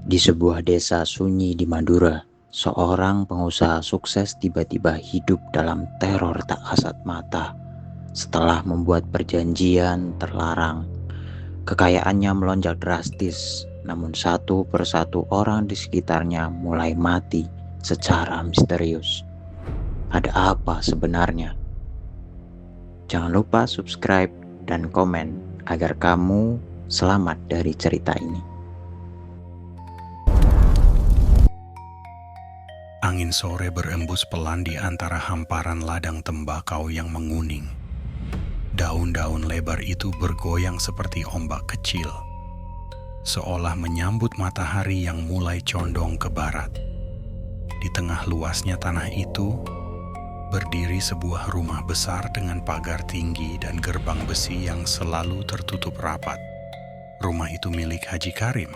Di sebuah desa sunyi di Madura, seorang pengusaha sukses tiba-tiba hidup dalam teror tak kasat mata. Setelah membuat perjanjian terlarang, kekayaannya melonjak drastis, namun satu persatu orang di sekitarnya mulai mati secara misterius. Ada apa sebenarnya? Jangan lupa subscribe dan komen agar kamu selamat dari cerita ini. Angin sore berembus pelan di antara hamparan ladang tembakau yang menguning. Daun-daun lebar itu bergoyang seperti ombak kecil, seolah menyambut matahari yang mulai condong ke barat. Di tengah luasnya tanah itu, berdiri sebuah rumah besar dengan pagar tinggi dan gerbang besi yang selalu tertutup rapat. Rumah itu milik Haji Karim,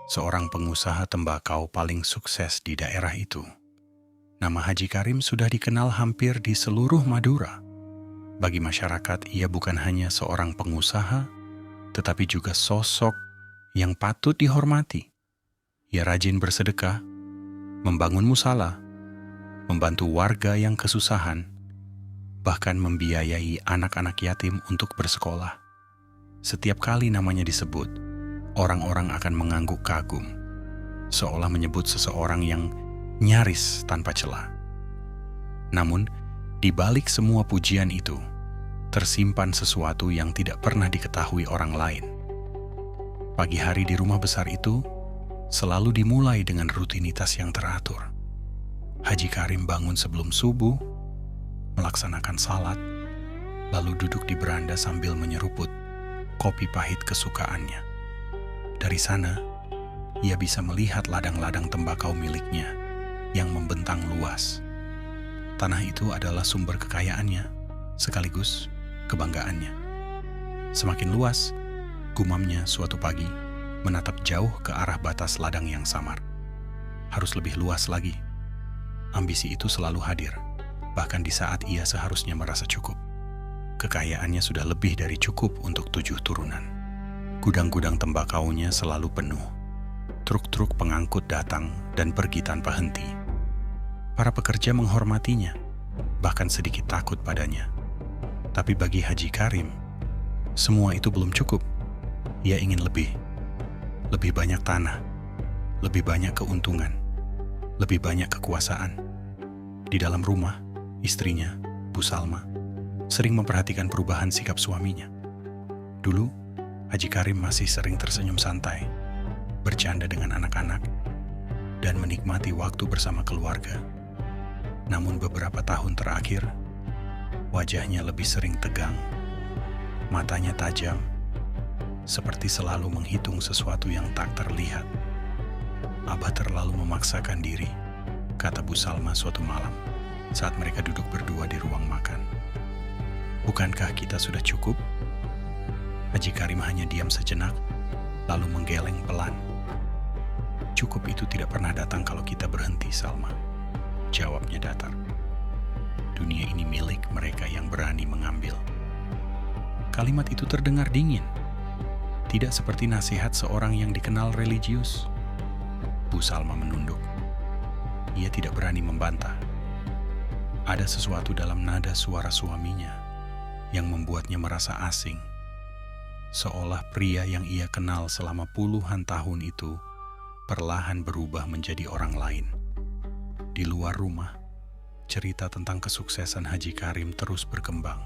seorang pengusaha tembakau paling sukses di daerah itu. Nama Haji Karim sudah dikenal hampir di seluruh Madura. Bagi masyarakat, ia bukan hanya seorang pengusaha, tetapi juga sosok yang patut dihormati. Ia rajin bersedekah, membangun musala, membantu warga yang kesusahan, bahkan membiayai anak-anak yatim untuk bersekolah. Setiap kali namanya disebut, orang-orang akan mengangguk kagum, seolah menyebut seseorang yang nyaris tanpa celah. Namun, di balik semua pujian itu, tersimpan sesuatu yang tidak pernah diketahui orang lain. Pagi hari di rumah besar itu selalu dimulai dengan rutinitas yang teratur. Haji Karim bangun sebelum subuh, melaksanakan salat, lalu duduk di beranda sambil menyeruput kopi pahit kesukaannya. Dari sana, ia bisa melihat ladang-ladang tembakau miliknya yang membentang luas. Tanah itu adalah sumber kekayaannya, sekaligus kebanggaannya. Semakin luas, gumamnya suatu pagi menatap jauh ke arah batas ladang yang samar. Harus lebih luas lagi. Ambisi itu selalu hadir, bahkan di saat ia seharusnya merasa cukup. Kekayaannya sudah lebih dari cukup untuk 7 turunan. Gudang-gudang tembakaunya selalu penuh. Truk-truk pengangkut datang dan pergi tanpa henti. Para pekerja menghormatinya, bahkan sedikit takut padanya. Tapi bagi Haji Karim, semua itu belum cukup. Ia ingin lebih banyak tanah, lebih banyak keuntungan, lebih banyak kekuasaan. Di dalam rumah, istrinya, Bu Salma, sering memperhatikan perubahan sikap suaminya. Dulu, Haji Karim masih sering tersenyum santai, bercanda dengan anak-anak, dan menikmati waktu bersama keluarga. Namun beberapa tahun terakhir, wajahnya lebih sering tegang, matanya tajam, seperti selalu menghitung sesuatu yang tak terlihat. Abah terlalu memaksakan diri, kata Bu Salma suatu malam saat mereka duduk berdua di ruang makan. Bukankah kita sudah cukup? Haji Karim hanya diam sejenak, lalu menggeleng pelan. Cukup itu tidak pernah datang kalau kita berhenti, Salma. Jawabnya datar. Dunia ini milik mereka yang berani mengambil. Kalimat itu terdengar dingin, tidak seperti nasihat seorang yang dikenal religius. Bu Salma menunduk. Ia tidak berani membantah. Ada sesuatu dalam nada suara suaminya yang membuatnya merasa asing. Seolah pria yang ia kenal selama puluhan tahun itu perlahan berubah menjadi orang lain. Di luar rumah, cerita tentang kesuksesan Haji Karim terus berkembang.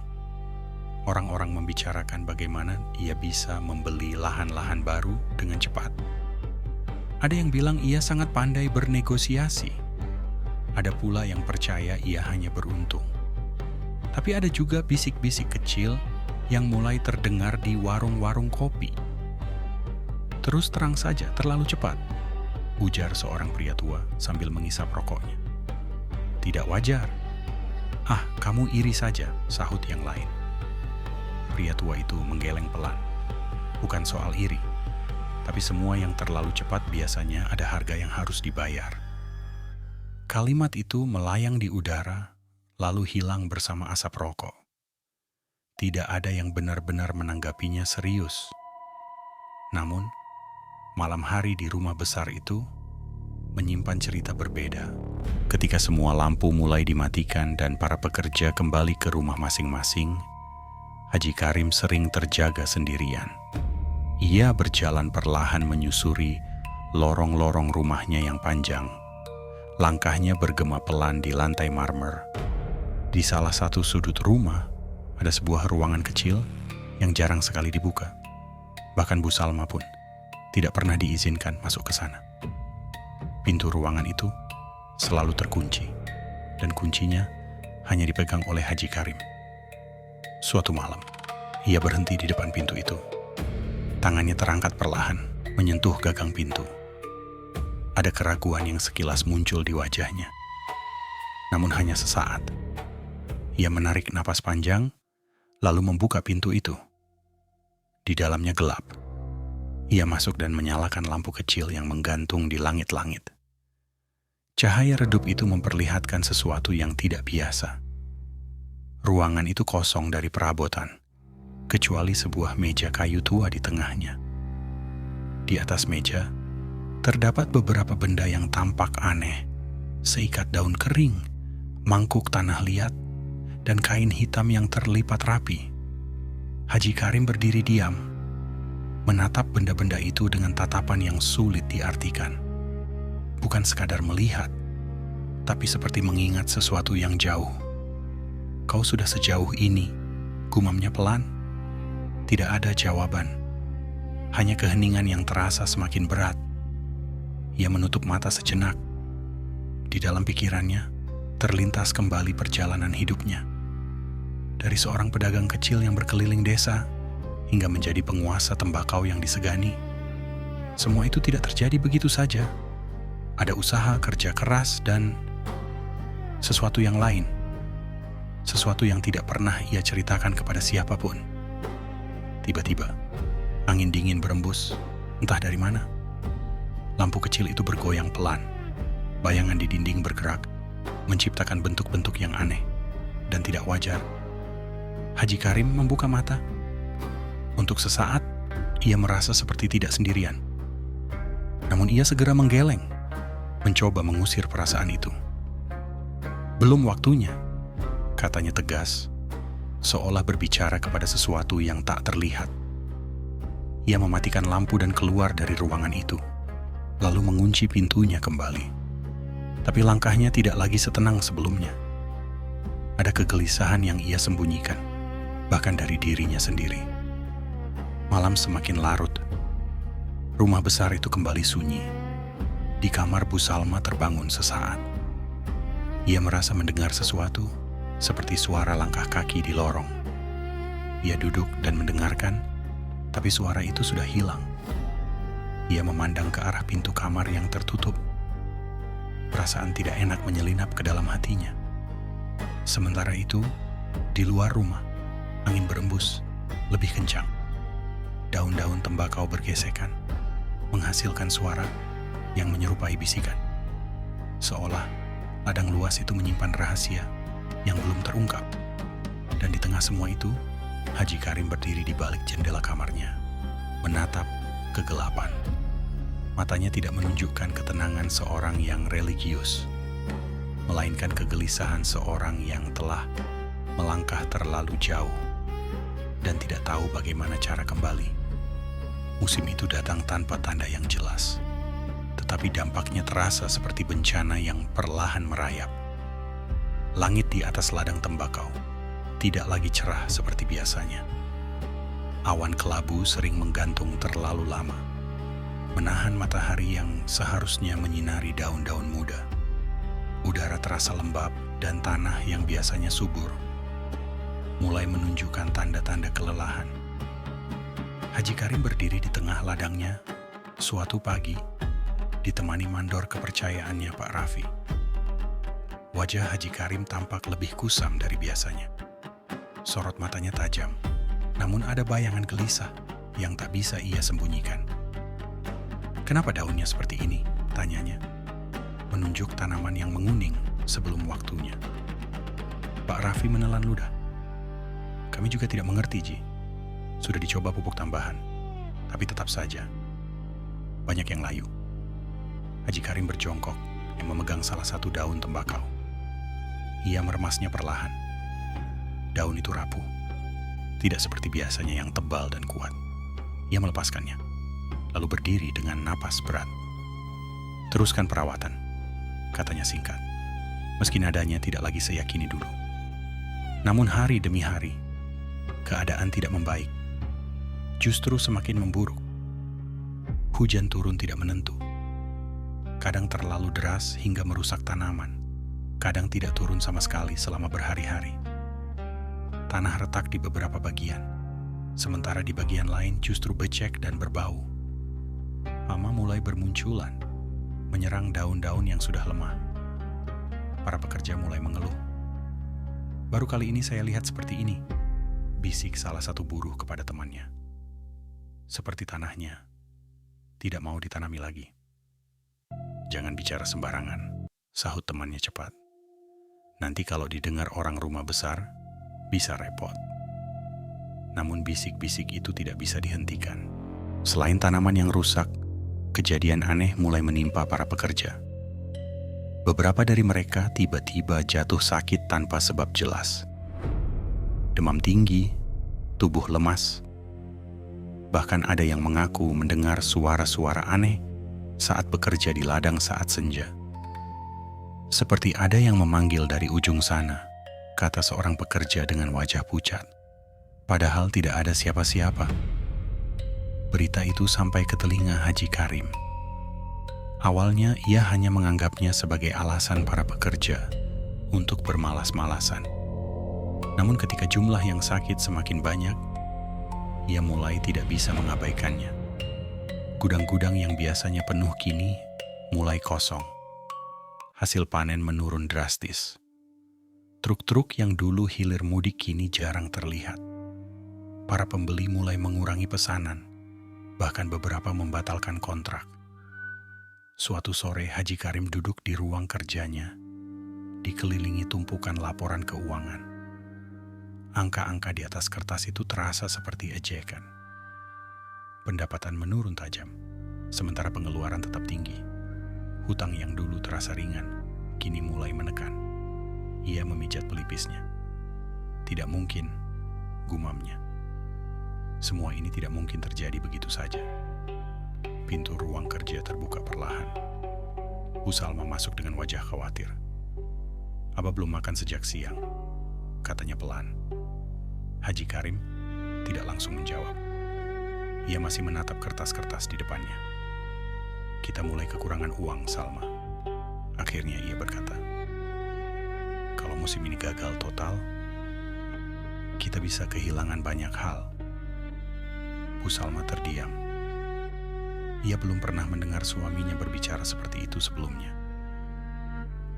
Orang-orang membicarakan bagaimana ia bisa membeli lahan-lahan baru dengan cepat. Ada yang bilang ia sangat pandai bernegosiasi. Ada pula yang percaya ia hanya beruntung. Tapi ada juga bisik-bisik kecil yang mulai terdengar di warung-warung kopi. Terus terang saja, terlalu cepat, ujar seorang pria tua sambil mengisap rokoknya. Tidak wajar. Ah, kamu iri saja, sahut yang lain. Pria tua itu menggeleng pelan. Bukan soal iri, tapi semua yang terlalu cepat biasanya ada harga yang harus dibayar. Kalimat itu melayang di udara, lalu hilang bersama asap rokok. Tidak ada yang benar-benar menanggapinya serius. Namun, malam hari di rumah besar itu menyimpan cerita berbeda. Ketika semua lampu mulai dimatikan dan para pekerja kembali ke rumah masing-masing, Haji Karim sering terjaga sendirian. Ia berjalan perlahan menyusuri lorong-lorong rumahnya yang panjang. Langkahnya bergema pelan di lantai marmer. Di salah satu sudut rumah, ada sebuah ruangan kecil yang jarang sekali dibuka. Bahkan Bu Salma pun tidak pernah diizinkan masuk ke sana. Pintu ruangan itu selalu terkunci, dan kuncinya hanya dipegang oleh Haji Karim. Suatu malam, ia berhenti di depan pintu itu. Tangannya terangkat perlahan, menyentuh gagang pintu. Ada keraguan yang sekilas muncul di wajahnya. Namun hanya sesaat. Ia menarik napas panjang, lalu membuka pintu itu. Di dalamnya gelap. Ia masuk dan menyalakan lampu kecil yang menggantung di langit-langit. Cahaya redup itu memperlihatkan sesuatu yang tidak biasa. Ruangan itu kosong dari perabotan, kecuali sebuah meja kayu tua di tengahnya. Di atas meja, terdapat beberapa benda yang tampak aneh, seikat daun kering, mangkuk tanah liat, dan kain hitam yang terlipat rapi. Haji Karim berdiri diam, menatap benda-benda itu dengan tatapan yang sulit diartikan. Bukan sekadar melihat, tapi seperti mengingat sesuatu yang jauh. "Kau sudah sejauh ini," gumamnya pelan. Tidak ada jawaban, hanya keheningan yang terasa semakin berat. Ia menutup mata sejenak. Di dalam pikirannya, terlintas kembali perjalanan hidupnya. Dari seorang pedagang kecil yang berkeliling desa, hingga menjadi penguasa tembakau yang disegani. Semua itu tidak terjadi begitu saja. Ada usaha, kerja keras, dan sesuatu yang lain. Sesuatu yang tidak pernah ia ceritakan kepada siapapun. Tiba-tiba, angin dingin berembus, entah dari mana. Lampu kecil itu bergoyang pelan. Bayangan di dinding bergerak, menciptakan bentuk-bentuk yang aneh dan tidak wajar. Haji Karim membuka mata. Untuk sesaat, ia merasa seperti tidak sendirian. Namun ia segera menggeleng, mencoba mengusir perasaan itu. "Belum waktunya," katanya tegas, seolah berbicara kepada sesuatu yang tak terlihat. Ia mematikan lampu dan keluar dari ruangan itu, lalu mengunci pintunya kembali. Tapi langkahnya tidak lagi setenang sebelumnya. Ada kegelisahan yang ia sembunyikan, bahkan dari dirinya sendiri. Malam semakin larut. Rumah besar itu kembali sunyi. Di kamar Bu Salma terbangun sesaat. Ia merasa mendengar sesuatu, seperti suara langkah kaki di lorong. Ia duduk dan mendengarkan, tapi suara itu sudah hilang. Ia memandang ke arah pintu kamar yang tertutup. Perasaan tidak enak menyelinap ke dalam hatinya. Sementara itu, di luar rumah, angin berembus lebih kencang. Daun-daun tembakau bergesekan, menghasilkan suara yang menyerupai bisikan. Seolah ladang luas itu menyimpan rahasia yang belum terungkap. Dan di tengah semua itu, Haji Karim berdiri di balik jendela kamarnya, menatap kegelapan. Matanya tidak menunjukkan ketenangan seorang yang religius, melainkan kegelisahan seorang yang telah melangkah terlalu jauh dan tidak tahu bagaimana cara kembali. Musim itu datang tanpa tanda yang jelas, tetapi dampaknya terasa seperti bencana yang perlahan merayap. Langit di atas ladang tembakau tidak lagi cerah seperti biasanya. Awan kelabu sering menggantung terlalu lama, menahan matahari yang seharusnya menyinari daun-daun muda. Udara terasa lembab dan tanah yang biasanya subur mulai menunjukkan tanda-tanda kelelahan. Haji Karim berdiri di tengah ladangnya suatu pagi, ditemani mandor kepercayaannya Pak Raffi. Wajah Haji Karim tampak lebih kusam dari biasanya. Sorot matanya tajam, namun ada bayangan gelisah yang tak bisa ia sembunyikan. "Kenapa daunnya seperti ini?" tanyanya, menunjuk tanaman yang menguning sebelum waktunya. Pak Raffi menelan ludah. "Kami juga tidak mengerti, Ji. Sudah dicoba pupuk tambahan, tapi tetap saja." banyak yang layu. Haji Karim berjongkok yang memegang salah satu daun tembakau. Ia meremasnya perlahan. Daun itu rapuh, tidak seperti biasanya yang tebal dan kuat. Ia melepaskannya, lalu berdiri dengan napas berat. "Teruskan perawatan," katanya singkat, meski nadanya tidak lagi seyakini dulu. Namun hari demi hari, keadaan tidak membaik, justru semakin memburuk. Hujan turun tidak menentu. Kadang terlalu deras hingga merusak tanaman. Kadang tidak turun sama sekali selama berhari-hari. Tanah retak di beberapa bagian, sementara di bagian lain justru becek dan berbau. Hama mulai bermunculan, menyerang daun-daun yang sudah lemah. Para pekerja mulai mengeluh. "Baru kali ini saya lihat seperti ini," bisik salah satu buruh kepada temannya. "Seperti tanahnya, tidak mau ditanami lagi." "Jangan bicara sembarangan," sahut temannya cepat. "Nanti kalau didengar orang rumah besar, bisa repot." Namun bisik-bisik itu tidak bisa dihentikan. Selain tanaman yang rusak, kejadian aneh mulai menimpa para pekerja. Beberapa dari mereka tiba-tiba jatuh sakit tanpa sebab jelas. Demam tinggi, tubuh lemas. Bahkan ada yang mengaku mendengar suara-suara aneh saat bekerja di ladang saat senja. "Seperti ada yang memanggil dari ujung sana," kata seorang pekerja dengan wajah pucat. Padahal tidak ada siapa-siapa. Berita itu sampai ke telinga Haji Karim. Awalnya ia hanya menganggapnya sebagai alasan para pekerja untuk bermalas-malasan. Namun ketika jumlah yang sakit semakin banyak, ia mulai tidak bisa mengabaikannya. Gudang-gudang yang biasanya penuh kini mulai kosong. Hasil panen menurun drastis. Truk-truk yang dulu hilir mudik kini jarang terlihat. Para pembeli mulai mengurangi pesanan, bahkan beberapa membatalkan kontrak. Suatu sore Haji Karim duduk di ruang kerjanya, dikelilingi tumpukan laporan keuangan. Angka-angka di atas kertas itu terasa seperti ejekan. Pendapatan menurun tajam, sementara pengeluaran tetap tinggi. Hutang yang dulu terasa ringan, kini mulai menekan. Ia memijat pelipisnya. "Tidak mungkin," gumamnya. "Semua ini tidak mungkin terjadi begitu saja." Pintu ruang kerja terbuka perlahan. Bu Salma masuk dengan wajah khawatir. "Abah belum makan sejak siang," katanya pelan. Haji Karim tidak langsung menjawab. Ia masih menatap kertas-kertas di depannya. "Kita mulai kekurangan uang, Salma," akhirnya ia berkata. "Kalau musim ini gagal total, kita bisa kehilangan banyak hal." Bu Salma terdiam. Ia belum pernah mendengar suaminya berbicara seperti itu sebelumnya.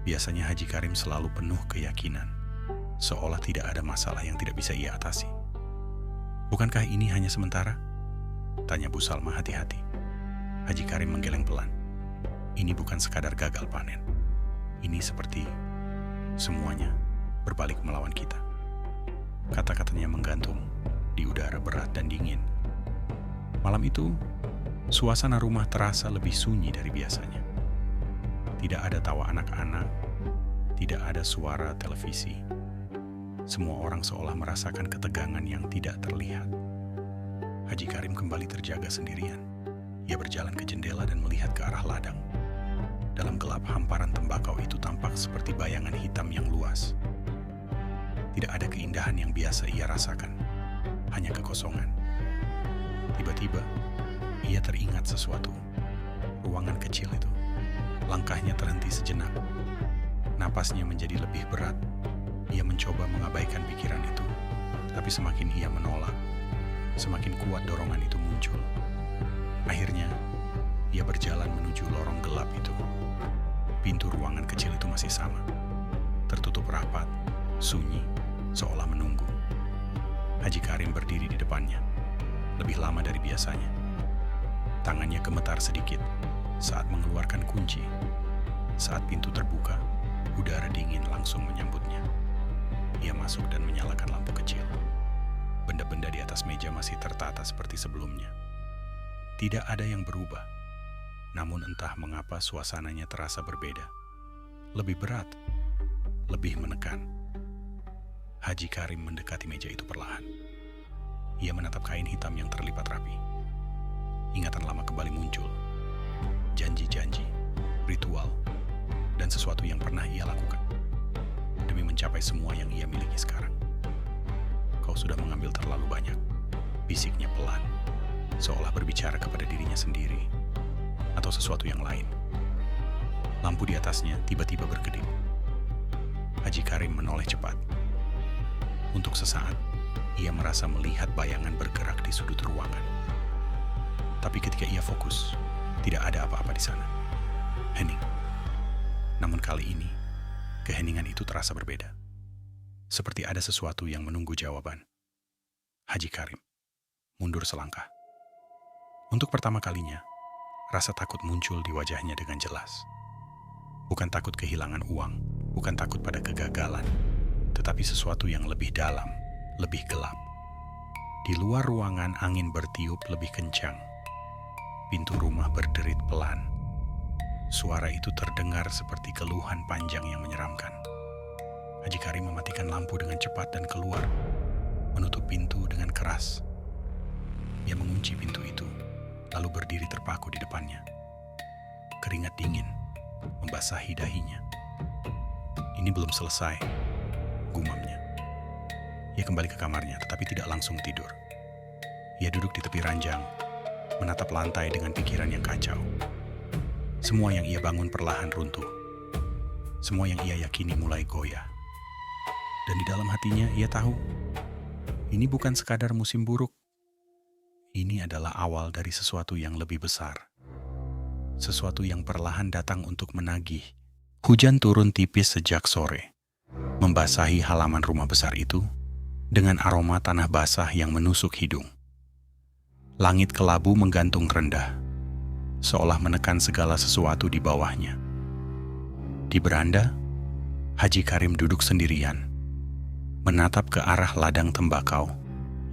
Biasanya Haji Karim selalu penuh keyakinan, seolah tidak ada masalah yang tidak bisa ia atasi. "Bukankah ini hanya sementara?" tanya Bu Salma hati-hati. Haji Karim menggeleng pelan. "Ini bukan sekadar gagal panen. Ini seperti semuanya berbalik melawan kita." Kata-katanya menggantung di udara berat dan dingin. Malam itu, suasana rumah terasa lebih sunyi dari biasanya. Tidak ada tawa anak-anak, tidak ada suara televisi. Semua orang seolah merasakan ketegangan yang tidak terlihat. Haji Karim kembali terjaga sendirian. Ia berjalan ke jendela dan melihat ke arah ladang. Dalam gelap, hamparan tembakau itu tampak seperti bayangan hitam yang luas. Tidak ada keindahan yang biasa ia rasakan, hanya kekosongan. Tiba-tiba, ia teringat sesuatu. Ruangan kecil itu. Langkahnya terhenti sejenak. Napasnya menjadi lebih berat. Ia mencoba mengabaikan pikiran itu, tapi semakin ia menolak, semakin kuat dorongan itu muncul. Akhirnya, ia berjalan menuju lorong gelap itu. Pintu ruangan kecil itu masih sama. Tertutup rapat, sunyi, seolah menunggu. Haji Karim berdiri di depannya, lebih lama dari biasanya. Tangannya gemetar sedikit saat mengeluarkan kunci. Saat pintu terbuka, udara dingin langsung menyambutnya. Ia masuk dan menyalakan lampu kecil. Benda-benda di atas meja masih tertata seperti sebelumnya. Tidak ada yang berubah, Namun entah mengapa suasananya terasa berbeda. Lebih berat, lebih menekan. Haji Karim mendekati meja itu perlahan. Ia menatap kain hitam yang terlipat rapi. Ingatan lama kembali muncul. Janji-janji, ritual, dan sesuatu yang pernah ia lakukan demi mencapai semua yang ia miliki sekarang. Kau sudah mengambil terlalu banyak, bisiknya pelan, seolah berbicara kepada dirinya sendiri atau sesuatu yang lain. Lampu di atasnya tiba-tiba berkedip. Haji Karim menoleh cepat. Untuk sesaat, ia merasa melihat bayangan bergerak di sudut ruangan. Tapi ketika ia fokus, tidak ada apa-apa di sana. Hening. Namun kali ini, keheningan itu terasa berbeda. Seperti ada sesuatu yang menunggu jawaban. Haji Karim mundur selangkah. Untuk pertama kalinya, rasa takut muncul di wajahnya dengan jelas. Bukan takut kehilangan uang, bukan takut pada kegagalan, tetapi sesuatu yang lebih dalam, lebih gelap. Di luar ruangan angin bertiup lebih kencang. Pintu rumah berderit pelan. Suara itu terdengar seperti keluhan panjang yang menyeramkan. Haji Karim mematikan lampu dengan cepat dan keluar, menutup pintu dengan keras. Ia mengunci pintu itu, lalu berdiri terpaku di depannya. Keringat dingin membasahi dahinya. Ini belum selesai, gumamnya. Ia kembali ke kamarnya, tetapi tidak langsung tidur. Ia duduk di tepi ranjang, menatap lantai dengan pikiran yang kacau. Semua yang ia bangun perlahan runtuh. Semua yang ia yakini mulai goyah. Dan di dalam hatinya ia tahu, ini bukan sekadar musim buruk. Ini adalah awal dari sesuatu yang lebih besar. Sesuatu yang perlahan datang untuk menagih. Hujan turun tipis sejak sore, membasahi halaman rumah besar itu dengan aroma tanah basah yang menusuk hidung. Langit kelabu menggantung rendah, seolah menekan segala sesuatu di bawahnya. Di beranda, Haji Karim duduk sendirian, menatap ke arah ladang tembakau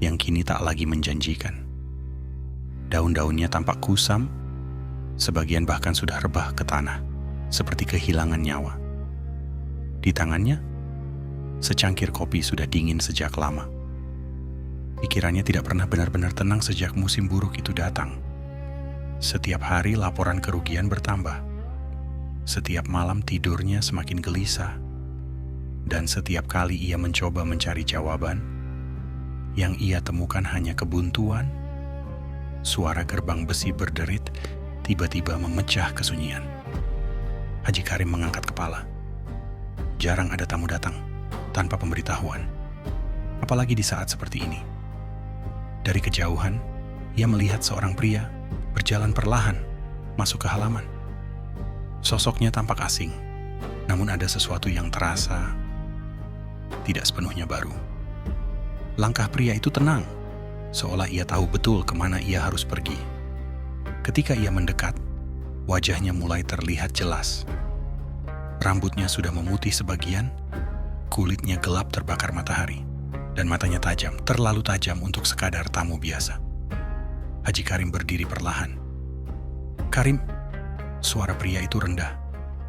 yang kini tak lagi menjanjikan. Daun-daunnya tampak kusam, sebagian bahkan sudah rebah ke tanah, seperti kehilangan nyawa. Di tangannya, secangkir kopi sudah dingin sejak lama. Pikirannya tidak pernah benar-benar tenang sejak musim buruk itu datang. Setiap hari laporan kerugian bertambah. Setiap malam tidurnya semakin gelisah. Dan setiap kali ia mencoba mencari jawaban, yang ia temukan hanya kebuntuan. Suara gerbang besi berderit tiba-tiba memecah kesunyian. Haji Karim mengangkat kepala. Jarang ada tamu datang tanpa pemberitahuan, apalagi di saat seperti ini. Dari kejauhan, ia melihat seorang pria berjalan perlahan masuk ke halaman. Sosoknya tampak asing, namun ada sesuatu yang terasa tidak sepenuhnya baru. Langkah pria itu tenang, seolah ia tahu betul kemana ia harus pergi. Ketika ia mendekat, wajahnya mulai terlihat jelas. Rambutnya sudah memutih sebagian, kulitnya gelap terbakar matahari, dan matanya tajam, terlalu tajam untuk sekadar tamu biasa. Haji Karim berdiri perlahan. "Karim," suara pria itu rendah,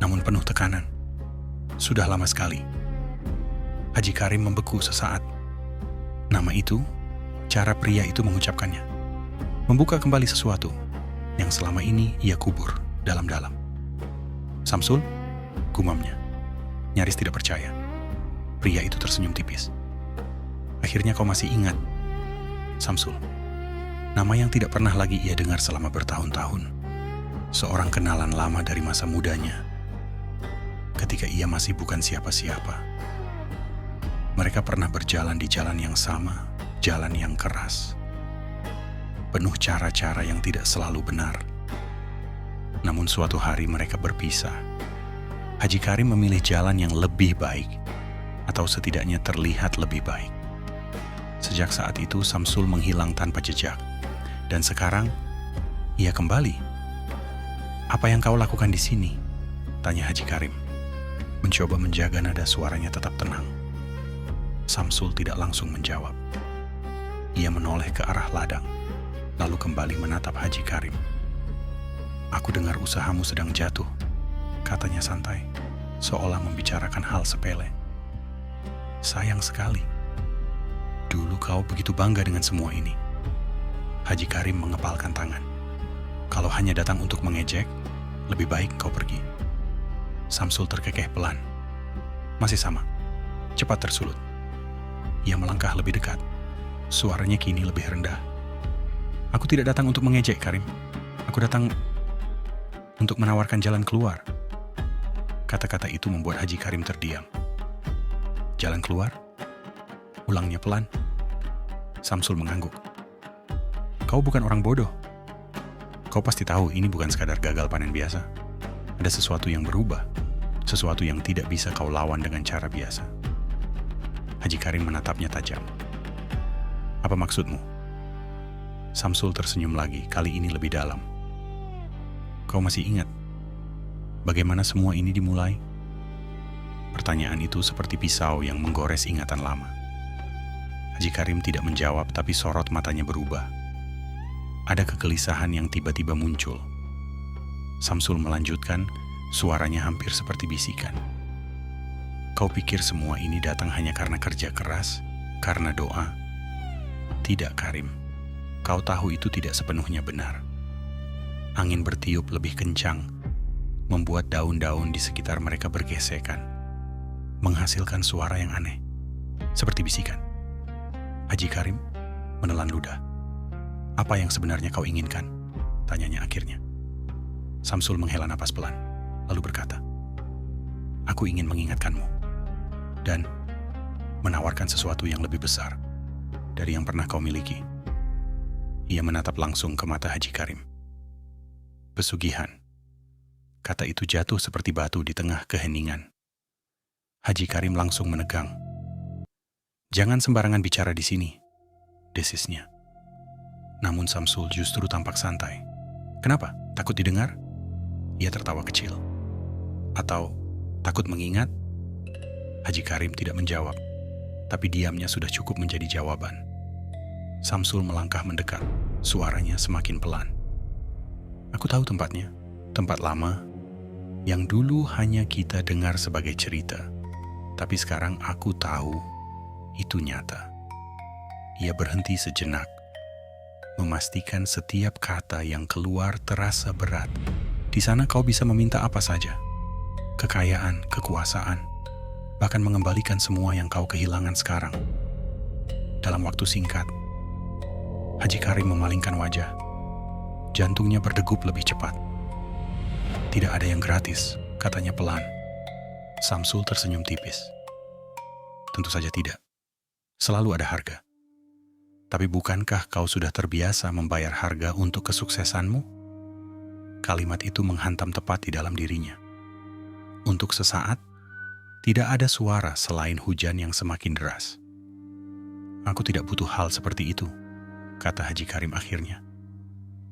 namun penuh tekanan. Sudah lama sekali. Haji Karim membeku sesaat. Nama itu, cara pria itu mengucapkannya, membuka kembali sesuatu yang selama ini ia kubur dalam-dalam. "Samsul?" gumamnya, nyaris tidak percaya. Pria itu tersenyum tipis. "Akhirnya kau masih ingat, Samsul." Nama yang tidak pernah lagi ia dengar selama bertahun-tahun. Seorang kenalan lama dari masa mudanya, ketika ia masih bukan siapa-siapa. Mereka pernah berjalan di jalan yang sama, jalan yang keras, penuh cara-cara yang tidak selalu benar. Namun suatu hari mereka berpisah. Haji Karim memilih jalan yang lebih baik, atau setidaknya terlihat lebih baik. Sejak saat itu Samsul menghilang tanpa jejak, dan sekarang ia kembali. "Apa yang kau lakukan di sini?" tanya Haji Karim, mencoba menjaga nada suaranya tetap tenang. Samsul tidak langsung menjawab. Ia menoleh ke arah ladang, lalu kembali menatap Haji Karim. Aku dengar usahamu sedang jatuh, katanya santai, seolah membicarakan hal sepele. Sayang sekali. Dulu kau begitu bangga dengan semua ini. Haji Karim mengepalkan tangan. Kalau hanya datang untuk mengejek, lebih baik kau pergi. Samsul terkekeh pelan. Masih sama, cepat tersulut. Ia melangkah lebih dekat. Suaranya kini lebih rendah. Aku tidak datang untuk mengejek, Karim. Aku datang untuk menawarkan jalan keluar. Kata-kata itu membuat Haji Karim terdiam. Jalan keluar? Ulangnya pelan. Samsul mengangguk. Kau bukan orang bodoh. Kau pasti tahu ini bukan sekadar gagal panen biasa. Ada sesuatu yang berubah. Sesuatu yang tidak bisa kau lawan dengan cara biasa. Haji Karim menatapnya tajam. Apa maksudmu? Samsul tersenyum lagi, kali ini lebih dalam. Kau masih ingat bagaimana semua ini dimulai? Pertanyaan itu seperti pisau yang menggores ingatan lama. Haji Karim tidak menjawab, tapi sorot matanya berubah. Ada kegelisahan yang tiba-tiba muncul. Samsul melanjutkan, suaranya hampir seperti bisikan. Kau pikir semua ini datang hanya karena kerja keras, karena doa? Tidak, Karim. Kau tahu itu tidak sepenuhnya benar. Angin bertiup lebih kencang, membuat daun-daun di sekitar mereka bergesekan, menghasilkan suara yang aneh, seperti bisikan. Haji Karim menelan ludah. Apa yang sebenarnya kau inginkan? Tanyanya akhirnya. Samsul menghela napas pelan, lalu berkata, aku ingin mengingatkanmu dan menawarkan sesuatu yang lebih besar dari yang pernah kau miliki. Ia menatap langsung ke mata Haji Karim. Pesugihan. Kata itu jatuh seperti batu di tengah keheningan. Haji Karim langsung menegang. Jangan sembarangan bicara di sini, desisnya. Namun Samsul justru tampak santai. Kenapa? Takut didengar? Ia tertawa kecil. Atau takut mengingat? Haji Karim tidak menjawab, tapi diamnya sudah cukup menjadi jawaban. Samsul melangkah mendekat, suaranya semakin pelan. Aku tahu tempatnya, tempat lama, yang dulu hanya kita dengar sebagai cerita. Tapi sekarang aku tahu itu nyata. Ia berhenti sejenak, memastikan setiap kata yang keluar terasa berat. Di sana kau bisa meminta apa saja. Kekayaan, kekuasaan, bahkan mengembalikan semua yang kau kehilangan sekarang. Dalam waktu singkat, Haji Karim memalingkan wajah. Jantungnya berdegup lebih cepat. Tidak ada yang gratis, katanya pelan. Samsul tersenyum tipis. Tentu saja tidak. Selalu ada harga. Tapi bukankah kau sudah terbiasa membayar harga untuk kesuksesanmu? Kalimat itu menghantam tepat di dalam dirinya. Untuk sesaat, tidak ada suara selain hujan yang semakin deras. Aku tidak butuh hal seperti itu, kata Haji Karim akhirnya.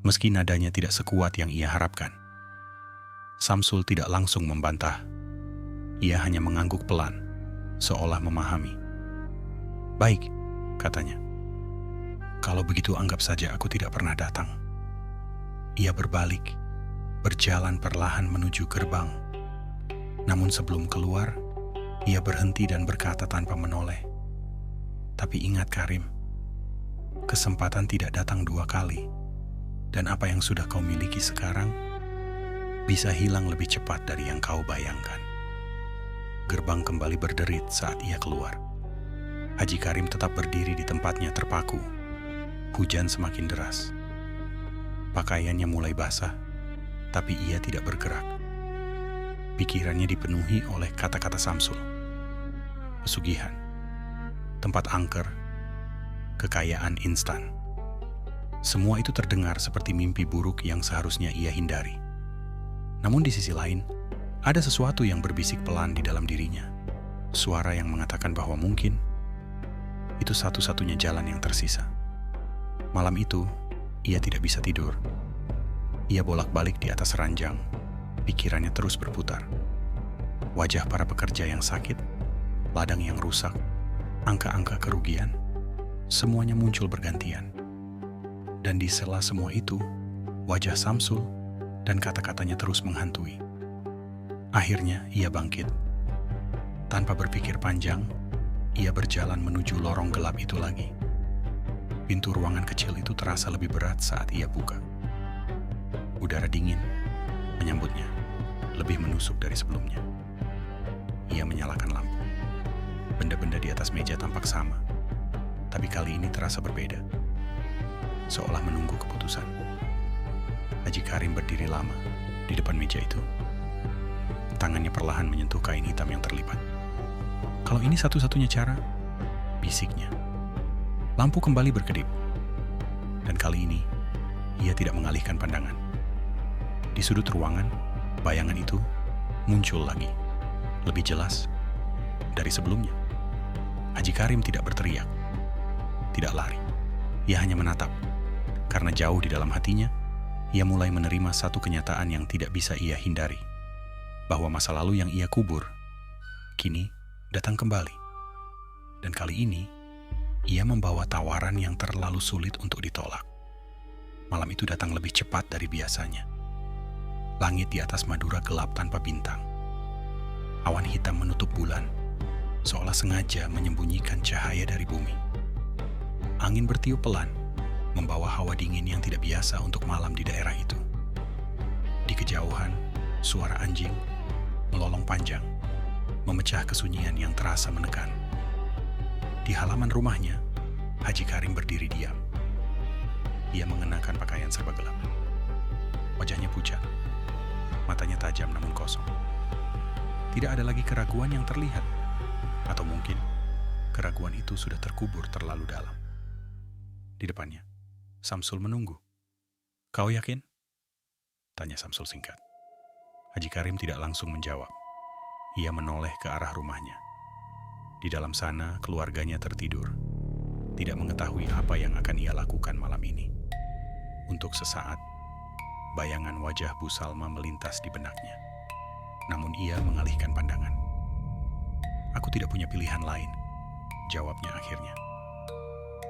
Meski nadanya tidak sekuat yang ia harapkan. Samsul tidak langsung membantah. Ia hanya mengangguk pelan, seolah memahami. Baik, katanya. Kalau begitu anggap saja aku tidak pernah datang. Ia berbalik, berjalan perlahan menuju gerbang. Namun sebelum keluar, ia berhenti dan berkata tanpa menoleh. Tapi ingat Karim, kesempatan tidak datang dua kali. Dan apa yang sudah kau miliki sekarang, bisa hilang lebih cepat dari yang kau bayangkan. Gerbang kembali berderit saat ia keluar. Haji Karim tetap berdiri di tempatnya terpaku. Hujan semakin deras. Pakaiannya mulai basah, tapi ia tidak bergerak. Pikirannya dipenuhi oleh kata-kata Samsul. Pesugihan, tempat angker, kekayaan instan. Semua itu terdengar seperti mimpi buruk yang seharusnya ia hindari. Namun di sisi lain, ada sesuatu yang berbisik pelan di dalam dirinya. Suara yang mengatakan bahwa mungkin itu satu-satunya jalan yang tersisa. Malam itu, ia tidak bisa tidur. Ia bolak-balik di atas ranjang. Pikirannya terus berputar. Wajah para pekerja yang sakit, ladang yang rusak, angka-angka kerugian, semuanya muncul bergantian. Dan di sela semua itu, wajah Samsul dan kata-katanya terus menghantui. Akhirnya ia bangkit. Tanpa berpikir panjang, ia berjalan menuju lorong gelap itu lagi. Pintu ruangan kecil itu terasa lebih berat saat ia buka. Udara dingin menyambutnya, lebih menusuk dari sebelumnya. Ia menyalakan lampu. Benda-benda di atas meja tampak sama, tapi kali ini terasa berbeda. Seolah menunggu keputusan. Haji Karim berdiri lama di depan meja itu. Tangannya perlahan menyentuh kain hitam yang terlipat. Kalau ini satu-satunya cara, bisiknya. Lampu kembali berkedip. Dan kali ini, ia tidak mengalihkan pandangan. Di sudut ruangan, bayangan itu muncul lagi. Lebih jelas dari sebelumnya. Haji Karim tidak berteriak, tidak lari. Ia hanya menatap. Karena jauh di dalam hatinya, ia mulai menerima satu kenyataan yang tidak bisa ia hindari. Bahwa masa lalu yang ia kubur, kini datang kembali. Dan kali ini, ia membawa tawaran yang terlalu sulit untuk ditolak. Malam itu datang lebih cepat dari biasanya. Langit di atas Madura gelap tanpa bintang. Awan hitam menutup bulan, seolah sengaja menyembunyikan cahaya dari bumi. Angin bertiup pelan, membawa hawa dingin yang tidak biasa untuk malam di daerah itu. Di kejauhan, suara anjing melolong panjang, memecah kesunyian yang terasa menekan. Di halaman rumahnya, Haji Karim berdiri diam. Ia mengenakan pakaian serba gelap. Wajahnya pucat, matanya tajam namun kosong. Tidak ada lagi keraguan yang terlihat, atau mungkin keraguan itu sudah terkubur terlalu dalam. Di depannya, Samsul menunggu. "Kau yakin?" tanya Samsul singkat. Haji Karim tidak langsung menjawab. Ia menoleh ke arah rumahnya. Di dalam sana, keluarganya tertidur. Tidak mengetahui apa yang akan ia lakukan malam ini. Untuk sesaat, bayangan wajah Bu Salma melintas di benaknya. Namun ia mengalihkan pandangan. "Aku tidak punya pilihan lain," jawabnya akhirnya.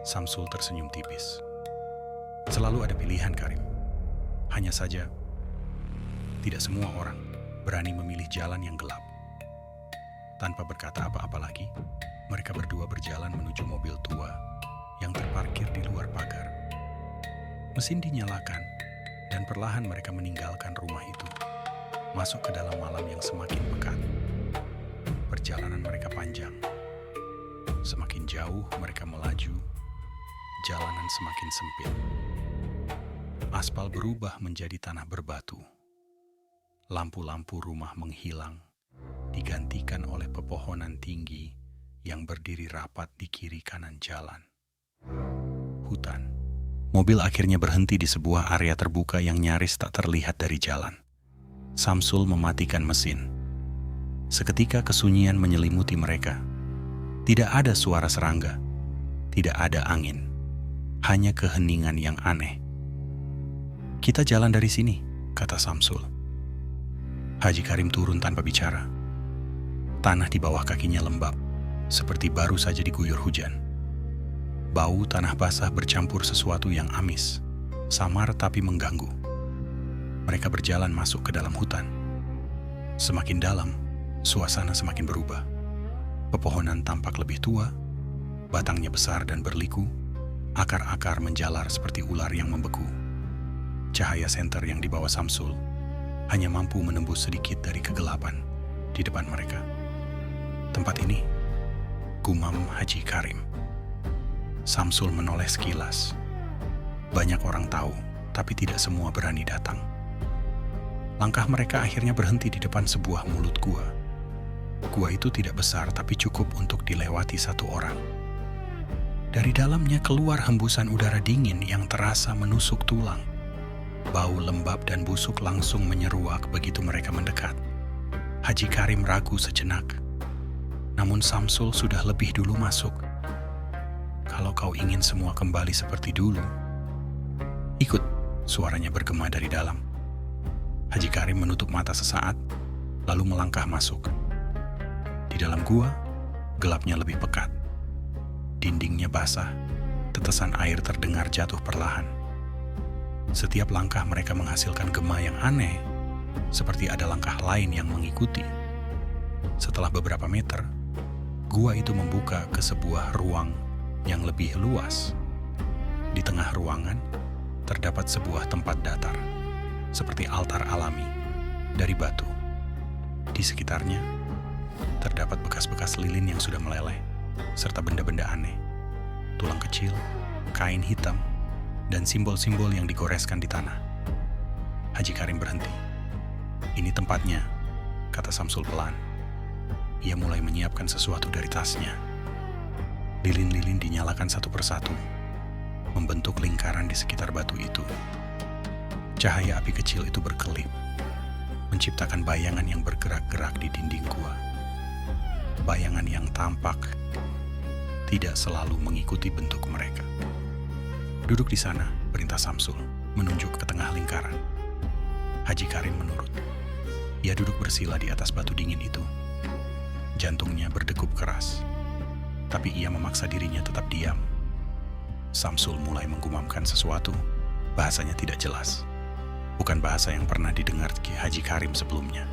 Samsul tersenyum tipis. "Selalu ada pilihan, Karim. Hanya saja, tidak semua orang berani memilih jalan yang gelap." Tanpa berkata apa-apa lagi, mereka berdua berjalan menuju mobil tua yang terparkir di luar pagar. Mesin dinyalakan, dan perlahan mereka meninggalkan rumah itu, masuk ke dalam malam yang semakin pekat. Perjalanan mereka panjang. Semakin jauh mereka melaju, jalanan semakin sempit. Aspal berubah menjadi tanah berbatu. Lampu-lampu rumah menghilang, digantikan oleh pepohonan tinggi yang berdiri rapat di kiri kanan jalan. Hutan. Mobil akhirnya berhenti di sebuah area terbuka yang nyaris tak terlihat dari jalan. Samsul mematikan mesin. Seketika kesunyian menyelimuti mereka. Tidak ada suara serangga, tidak ada angin, hanya keheningan yang aneh. "Kita jalan dari sini," kata Samsul. Haji Karim turun tanpa bicara. Tanah di bawah kakinya lembab, seperti baru saja diguyur hujan. Bau tanah basah bercampur sesuatu yang amis, samar tapi mengganggu. Mereka berjalan masuk ke dalam hutan. Semakin dalam, suasana semakin berubah. Pepohonan tampak lebih tua, batangnya besar dan berliku, akar-akar menjalar seperti ular yang membeku. Cahaya senter yang dibawa Samsul hanya mampu menembus sedikit dari kegelapan di depan mereka. "Tempat ini," gumam Haji Karim. Samsul menoleh sekilas. Banyak orang tahu, tapi tidak semua berani datang. Langkah mereka akhirnya berhenti di depan sebuah mulut gua. Gua itu tidak besar, tapi cukup untuk dilewati satu orang. Dari dalamnya keluar hembusan udara dingin yang terasa menusuk tulang. Bau lembab dan busuk langsung menyeruak begitu mereka mendekat. Haji Karim ragu sejenak. Namun Samsul sudah lebih dulu masuk. "Kalau kau ingin semua kembali seperti dulu, ikut," suaranya bergema dari dalam. Haji Karim menutup mata sesaat, lalu melangkah masuk. Di dalam gua, gelapnya lebih pekat. Dindingnya basah, tetesan air terdengar jatuh perlahan. Setiap langkah mereka menghasilkan gema yang aneh, seperti ada langkah lain yang mengikuti. Setelah beberapa meter, gua itu membuka ke sebuah ruang yang lebih luas. Di tengah ruangan, terdapat sebuah tempat datar, seperti altar alami dari batu. Di sekitarnya, terdapat bekas-bekas lilin yang sudah meleleh, serta benda-benda aneh, tulang kecil, kain hitam, dan simbol-simbol yang digoreskan di tanah. Haji Karim berhenti. "Ini tempatnya," kata Samsul pelan. Ia mulai menyiapkan sesuatu dari tasnya. Lilin-lilin dinyalakan satu persatu, membentuk lingkaran di sekitar batu itu. Cahaya api kecil itu berkelip, menciptakan bayangan yang bergerak-gerak di dinding gua. Bayangan yang tampak tidak selalu mengikuti bentuk mereka. "Duduk di sana," perintah Samsul, menunjuk ke tengah lingkaran. Haji Karim menurut. Ia duduk bersila di atas batu dingin itu. Jantungnya berdegup keras, tapi ia memaksa dirinya tetap diam. Samsul mulai menggumamkan sesuatu, bahasanya tidak jelas. Bukan bahasa yang pernah didengar Haji Karim sebelumnya.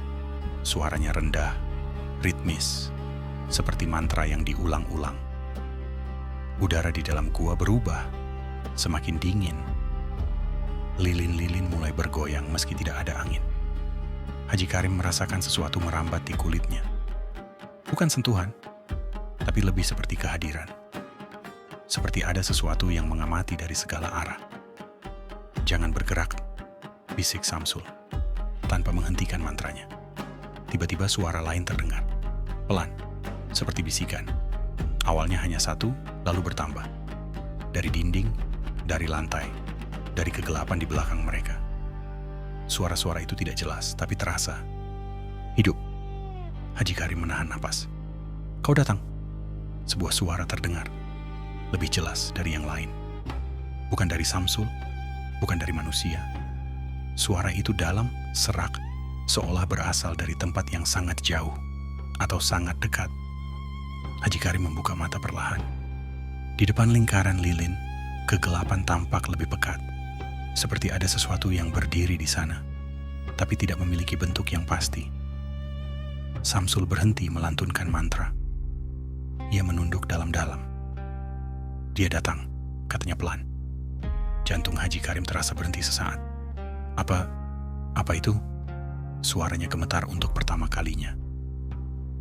Suaranya rendah, ritmis, seperti mantra yang diulang-ulang. Udara di dalam gua berubah, semakin dingin. Lilin-lilin mulai bergoyang meski tidak ada angin. Haji Karim merasakan sesuatu merambat di kulitnya. Bukan sentuhan, tapi lebih seperti kehadiran. Seperti ada sesuatu yang mengamati dari segala arah. "Jangan bergerak," bisik Samsul, tanpa menghentikan mantranya. Tiba-tiba suara lain terdengar. Pelan, seperti bisikan. Awalnya hanya satu, lalu bertambah. Dari dinding, dari lantai, dari kegelapan di belakang mereka. Suara-suara itu tidak jelas, tapi terasa. "Hidup." Haji Karim menahan napas. "Kau datang." Sebuah suara terdengar, lebih jelas dari yang lain. Bukan dari Samsul, bukan dari manusia. Suara itu dalam, serak, seolah berasal dari tempat yang sangat jauh atau sangat dekat. Haji Karim membuka mata perlahan. Di depan lingkaran lilin, kegelapan tampak lebih pekat, seperti ada sesuatu yang berdiri di sana, tapi tidak memiliki bentuk yang pasti. Samsul berhenti melantunkan mantra. Ia menunduk dalam-dalam. "Dia datang," katanya pelan. Jantung Haji Karim terasa berhenti sesaat. Apa itu?" Suaranya gemetar untuk pertama kalinya.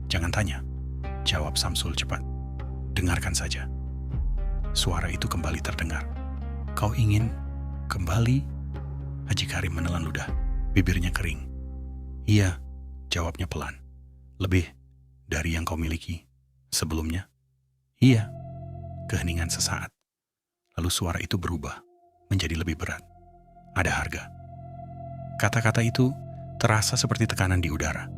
"Jangan tanya," jawab Samsul cepat. "Dengarkan saja." Suara itu kembali terdengar. "Kau ingin kembali?" Haji Karim menelan ludah, bibirnya kering. "Iya," jawabnya pelan. "Lebih dari yang kau miliki sebelumnya?" "Iya." Keheningan sesaat. Lalu suara itu berubah menjadi lebih berat. "Ada harga." Kata-kata itu terasa seperti tekanan di udara.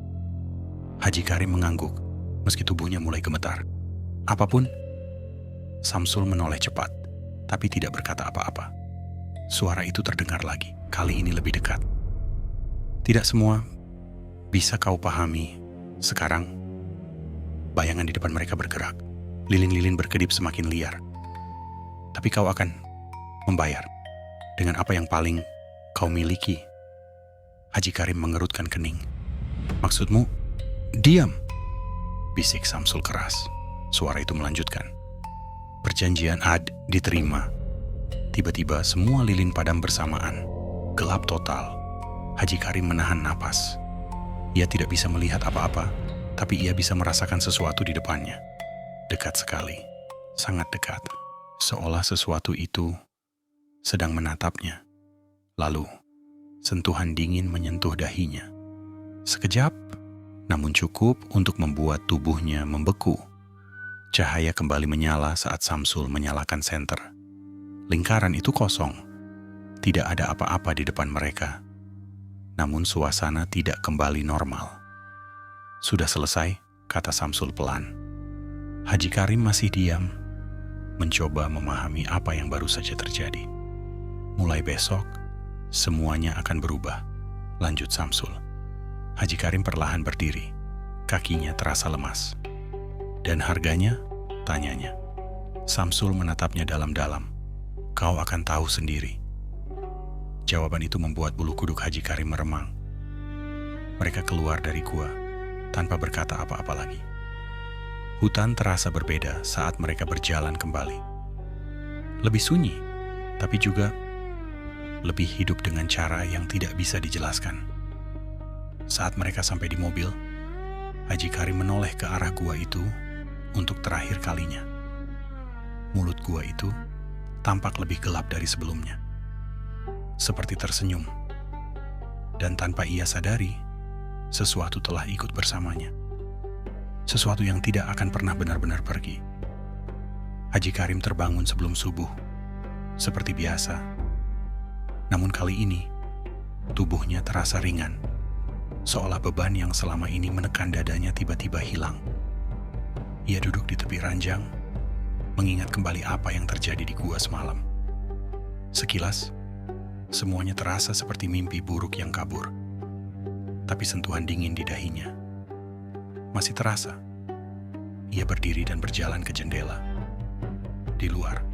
Haji Karim mengangguk, meski tubuhnya mulai gemetar. "Apapun?" Samsul menoleh cepat, tapi tidak berkata apa-apa. Suara itu terdengar lagi, kali ini lebih dekat. "Tidak semua bisa kau pahami sekarang." Bayangan di depan mereka bergerak. Lilin-lilin berkedip semakin liar. "Tapi kau akan membayar dengan apa yang paling kau miliki." Haji Karim mengerutkan kening. "Maksudmu?" "Diam," bisik Samsul keras. Suara itu melanjutkan. "Perjanjian Ad diterima." Tiba-tiba semua lilin padam bersamaan. Gelap total. Haji Karim menahan napas. Ia tidak bisa melihat apa-apa, tapi ia bisa merasakan sesuatu di depannya. Dekat sekali, sangat dekat. Seolah sesuatu itu sedang menatapnya. Lalu, sentuhan dingin menyentuh dahinya. Sekejap, namun cukup untuk membuat tubuhnya membeku. Cahaya kembali menyala saat Samsul menyalakan senter. Lingkaran itu kosong. Tidak ada apa-apa di depan mereka. Namun suasana tidak kembali normal. "Sudah selesai," kata Samsul pelan. Haji Karim masih diam, mencoba memahami apa yang baru saja terjadi. "Mulai besok, semuanya akan berubah," lanjut Samsul. Haji Karim perlahan berdiri. Kakinya terasa lemas. "Dan harganya?" tanyanya. Samsul menatapnya dalam-dalam. "Kau akan tahu sendiri." Jawaban itu membuat bulu kuduk Haji Karim meremang. Mereka keluar dari gua tanpa berkata apa-apa lagi. Hutan terasa berbeda saat mereka berjalan kembali. Lebih sunyi, tapi juga lebih hidup dengan cara yang tidak bisa dijelaskan. Saat mereka sampai di mobil, Haji Karim menoleh ke arah gua itu untuk terakhir kalinya. Mulut gua itu tampak lebih gelap dari sebelumnya. Seperti tersenyum. Dan tanpa ia sadari, sesuatu telah ikut bersamanya. Sesuatu yang tidak akan pernah benar-benar pergi. Haji Karim terbangun sebelum subuh, seperti biasa. Namun kali ini, tubuhnya terasa ringan, seolah beban yang selama ini menekan dadanya tiba-tiba hilang. Ia duduk di tepi ranjang, mengingat kembali apa yang terjadi di gua semalam. Sekilas, semuanya terasa seperti mimpi buruk yang kabur. Tapi sentuhan dingin di dahinya masih terasa. Ia berdiri dan berjalan ke jendela. Di luar,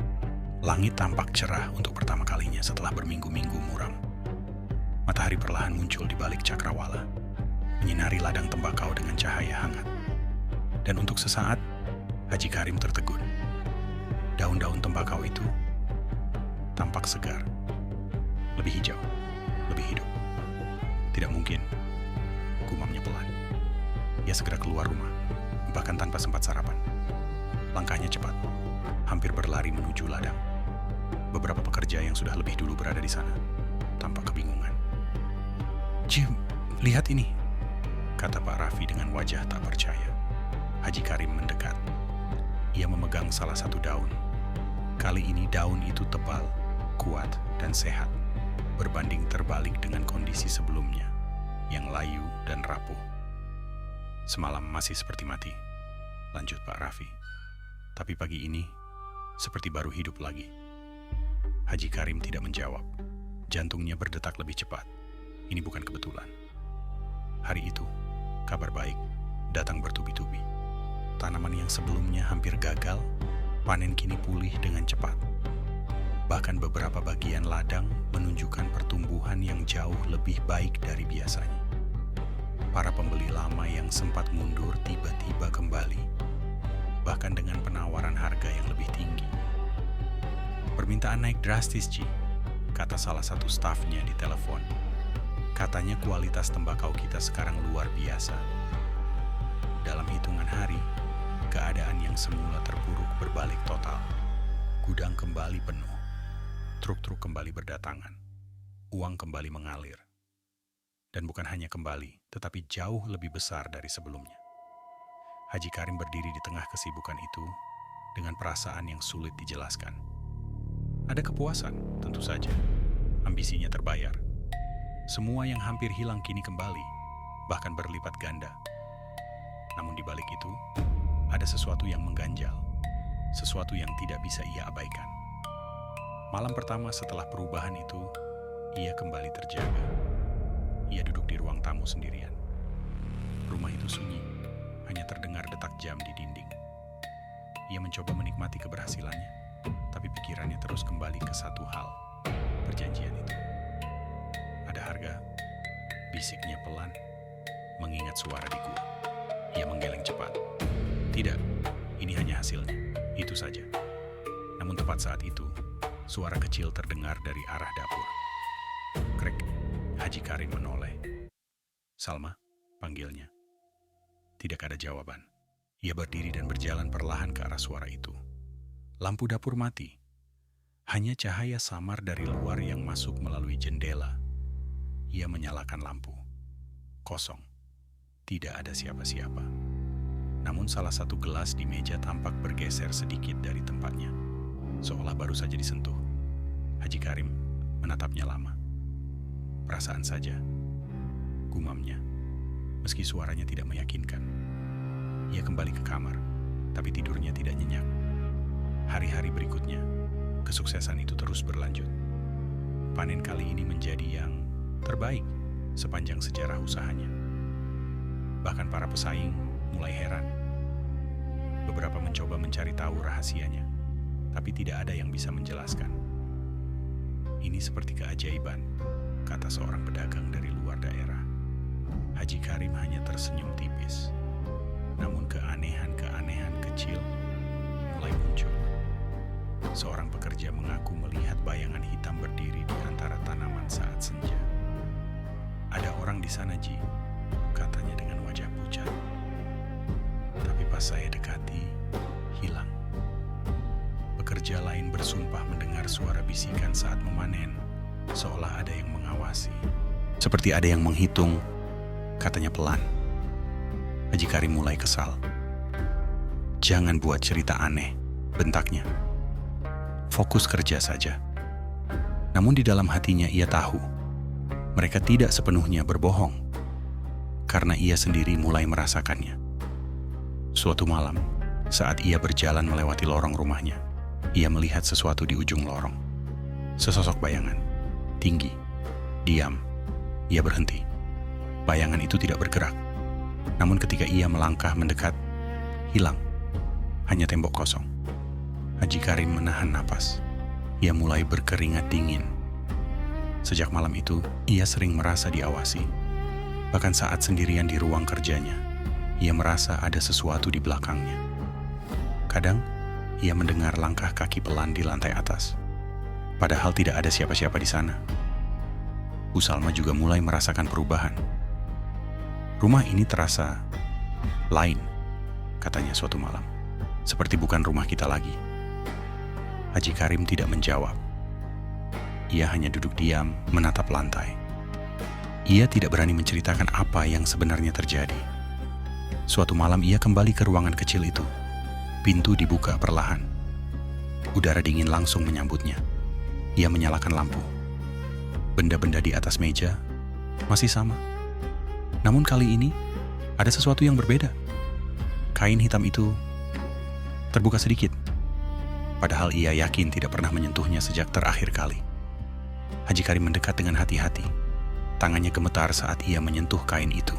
langit tampak cerah untuk pertama kalinya setelah berminggu-minggu muram. Matahari perlahan muncul di balik cakrawala, menyinari ladang tembakau dengan cahaya hangat. Dan untuk sesaat, Haji Karim tertegun. Daun-daun tembakau itu tampak segar, lebih hijau, lebih hidup. Tidak mungkin, gumamnya pelan. Ia segera keluar rumah, bahkan tanpa sempat sarapan. Langkahnya cepat, hampir berlari menuju ladang. Beberapa pekerja yang sudah lebih dulu berada di sana tampak kebingungan. "Jim, lihat ini," kata Pak Raffi dengan wajah tak percaya. Haji Karim mendekat. Ia memegang salah satu daun. Kali ini daun itu tebal, kuat, dan sehat, berbanding terbalik dengan kondisi sebelumnya yang layu dan rapuh. "Semalam masih seperti mati," lanjut Pak Raffi. "Tapi pagi ini seperti baru hidup lagi." Haji Karim tidak menjawab. Jantungnya berdetak lebih cepat. Ini bukan kebetulan. Hari itu, kabar baik datang bertubi-tubi. Tanaman yang sebelumnya hampir gagal, panen kini pulih dengan cepat. Bahkan beberapa bagian ladang menunjukkan pertumbuhan yang jauh lebih baik dari biasanya. Para pembeli lama yang sempat mundur tiba-tiba kembali, bahkan dengan penawaran harga yang lebih tinggi. "Permintaan naik drastis, Ci," kata salah satu stafnya di telepon. "Katanya kualitas tembakau kita sekarang luar biasa." Dalam hitungan hari, keadaan yang semula terpuruk berbalik total. Gudang kembali penuh, truk-truk kembali berdatangan, uang kembali mengalir. Dan bukan hanya kembali, tetapi jauh lebih besar dari sebelumnya. Haji Karim berdiri di tengah kesibukan itu dengan perasaan yang sulit dijelaskan. Ada kepuasan, tentu saja. Ambisinya terbayar. Semua yang hampir hilang kini kembali, bahkan berlipat ganda. Namun di balik itu, ada sesuatu yang mengganjal, sesuatu yang tidak bisa ia abaikan. Malam pertama setelah perubahan itu, ia kembali terjaga. Ia duduk di ruang tamu sendirian. Rumah itu sunyi, hanya terdengar detak jam di dinding. Ia mencoba menikmati keberhasilannya, tapi pikirannya terus kembali ke satu hal, perjanjian itu. "Ada harga," bisiknya pelan, mengingat suara di gua. Ia menggeleng cepat. "Tidak, ini hanya hasilnya, itu saja." Namun tepat saat itu, suara kecil terdengar dari arah dapur. Krek, Haji Karim menoleh. "Salma," panggilnya. Tidak ada jawaban. Ia berdiri dan berjalan perlahan ke arah suara itu. Lampu dapur mati. Hanya cahaya samar dari luar yang masuk melalui jendela. Ia menyalakan lampu. Kosong. Tidak ada siapa-siapa. Namun salah satu gelas di meja tampak bergeser sedikit dari tempatnya, seolah baru saja disentuh. Haji Karim menatapnya lama. "Perasaan saja," gumamnya, meski suaranya tidak meyakinkan. Ia kembali ke kamar, tapi tidurnya tidak nyenyak. Hari-hari berikutnya, kesuksesan itu terus berlanjut. Panen kali ini menjadi yang terbaik sepanjang sejarah usahanya. Bahkan para pesaing mulai heran. Beberapa mencoba mencari tahu rahasianya, tapi tidak ada yang bisa menjelaskan. Ini seperti keajaiban, kata seorang pedagang dari luar daerah. Haji Karim hanya tersenyum tipis. Namun keanehan-keanehan kecil mulai muncul. Seorang pekerja mengaku melihat bayangan hitam berdiri di antara tanaman saat senja. Ada orang di sana, Ji, katanya dengan wajah pucat. Tapi pas saya dekati, hilang. Pekerja lain bersumpah mendengar suara bisikan saat memanen, seolah ada yang mengawasi. Seperti ada yang menghitung, katanya pelan. Haji Karim mulai kesal. Jangan buat cerita aneh, bentaknya. Fokus kerja saja. Namun di dalam hatinya ia tahu, mereka tidak sepenuhnya berbohong, karena ia sendiri mulai merasakannya. Suatu malam, saat ia berjalan melewati lorong rumahnya, ia melihat sesuatu di ujung lorong. Sesosok bayangan, tinggi, diam. Ia berhenti. Bayangan itu tidak bergerak. Namun ketika ia melangkah mendekat, hilang. Hanya tembok kosong. Haji Karim menahan napas. Ia mulai berkeringat dingin. Sejak malam itu, ia sering merasa diawasi. Bahkan saat sendirian di ruang kerjanya, ia merasa ada sesuatu di belakangnya. Kadang, ia mendengar langkah kaki pelan di lantai atas. Padahal tidak ada siapa-siapa di sana. Bu Salma juga mulai merasakan perubahan. Rumah ini terasa lain, katanya suatu malam. Seperti bukan rumah kita lagi. Haji Karim tidak menjawab. Ia hanya duduk diam, menatap lantai. Ia tidak berani menceritakan apa yang sebenarnya terjadi. Suatu malam ia kembali ke ruangan kecil itu. Pintu dibuka perlahan. Udara dingin langsung menyambutnya. Ia menyalakan lampu. Benda-benda di atas meja masih sama. Namun kali ini ada sesuatu yang berbeda. Kain hitam itu terbuka sedikit. Padahal ia yakin tidak pernah menyentuhnya sejak terakhir kali. Haji Karim mendekat dengan hati-hati. Tangannya gemetar saat ia menyentuh kain itu.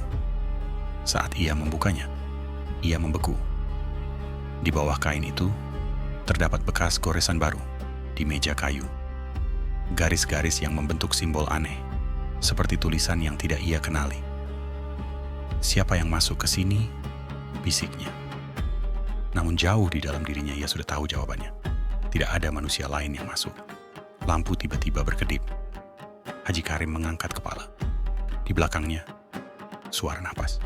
Saat ia membukanya, ia membeku. Di bawah kain itu, terdapat bekas goresan baru di meja kayu. Garis-garis yang membentuk simbol aneh, seperti tulisan yang tidak ia kenali. Siapa yang masuk ke sini? Bisiknya. Namun jauh di dalam dirinya ia sudah tahu jawabannya. Tidak ada manusia lain yang masuk. Lampu tiba-tiba berkedip. Haji Karim mengangkat kepala. Di belakangnya, suara napas.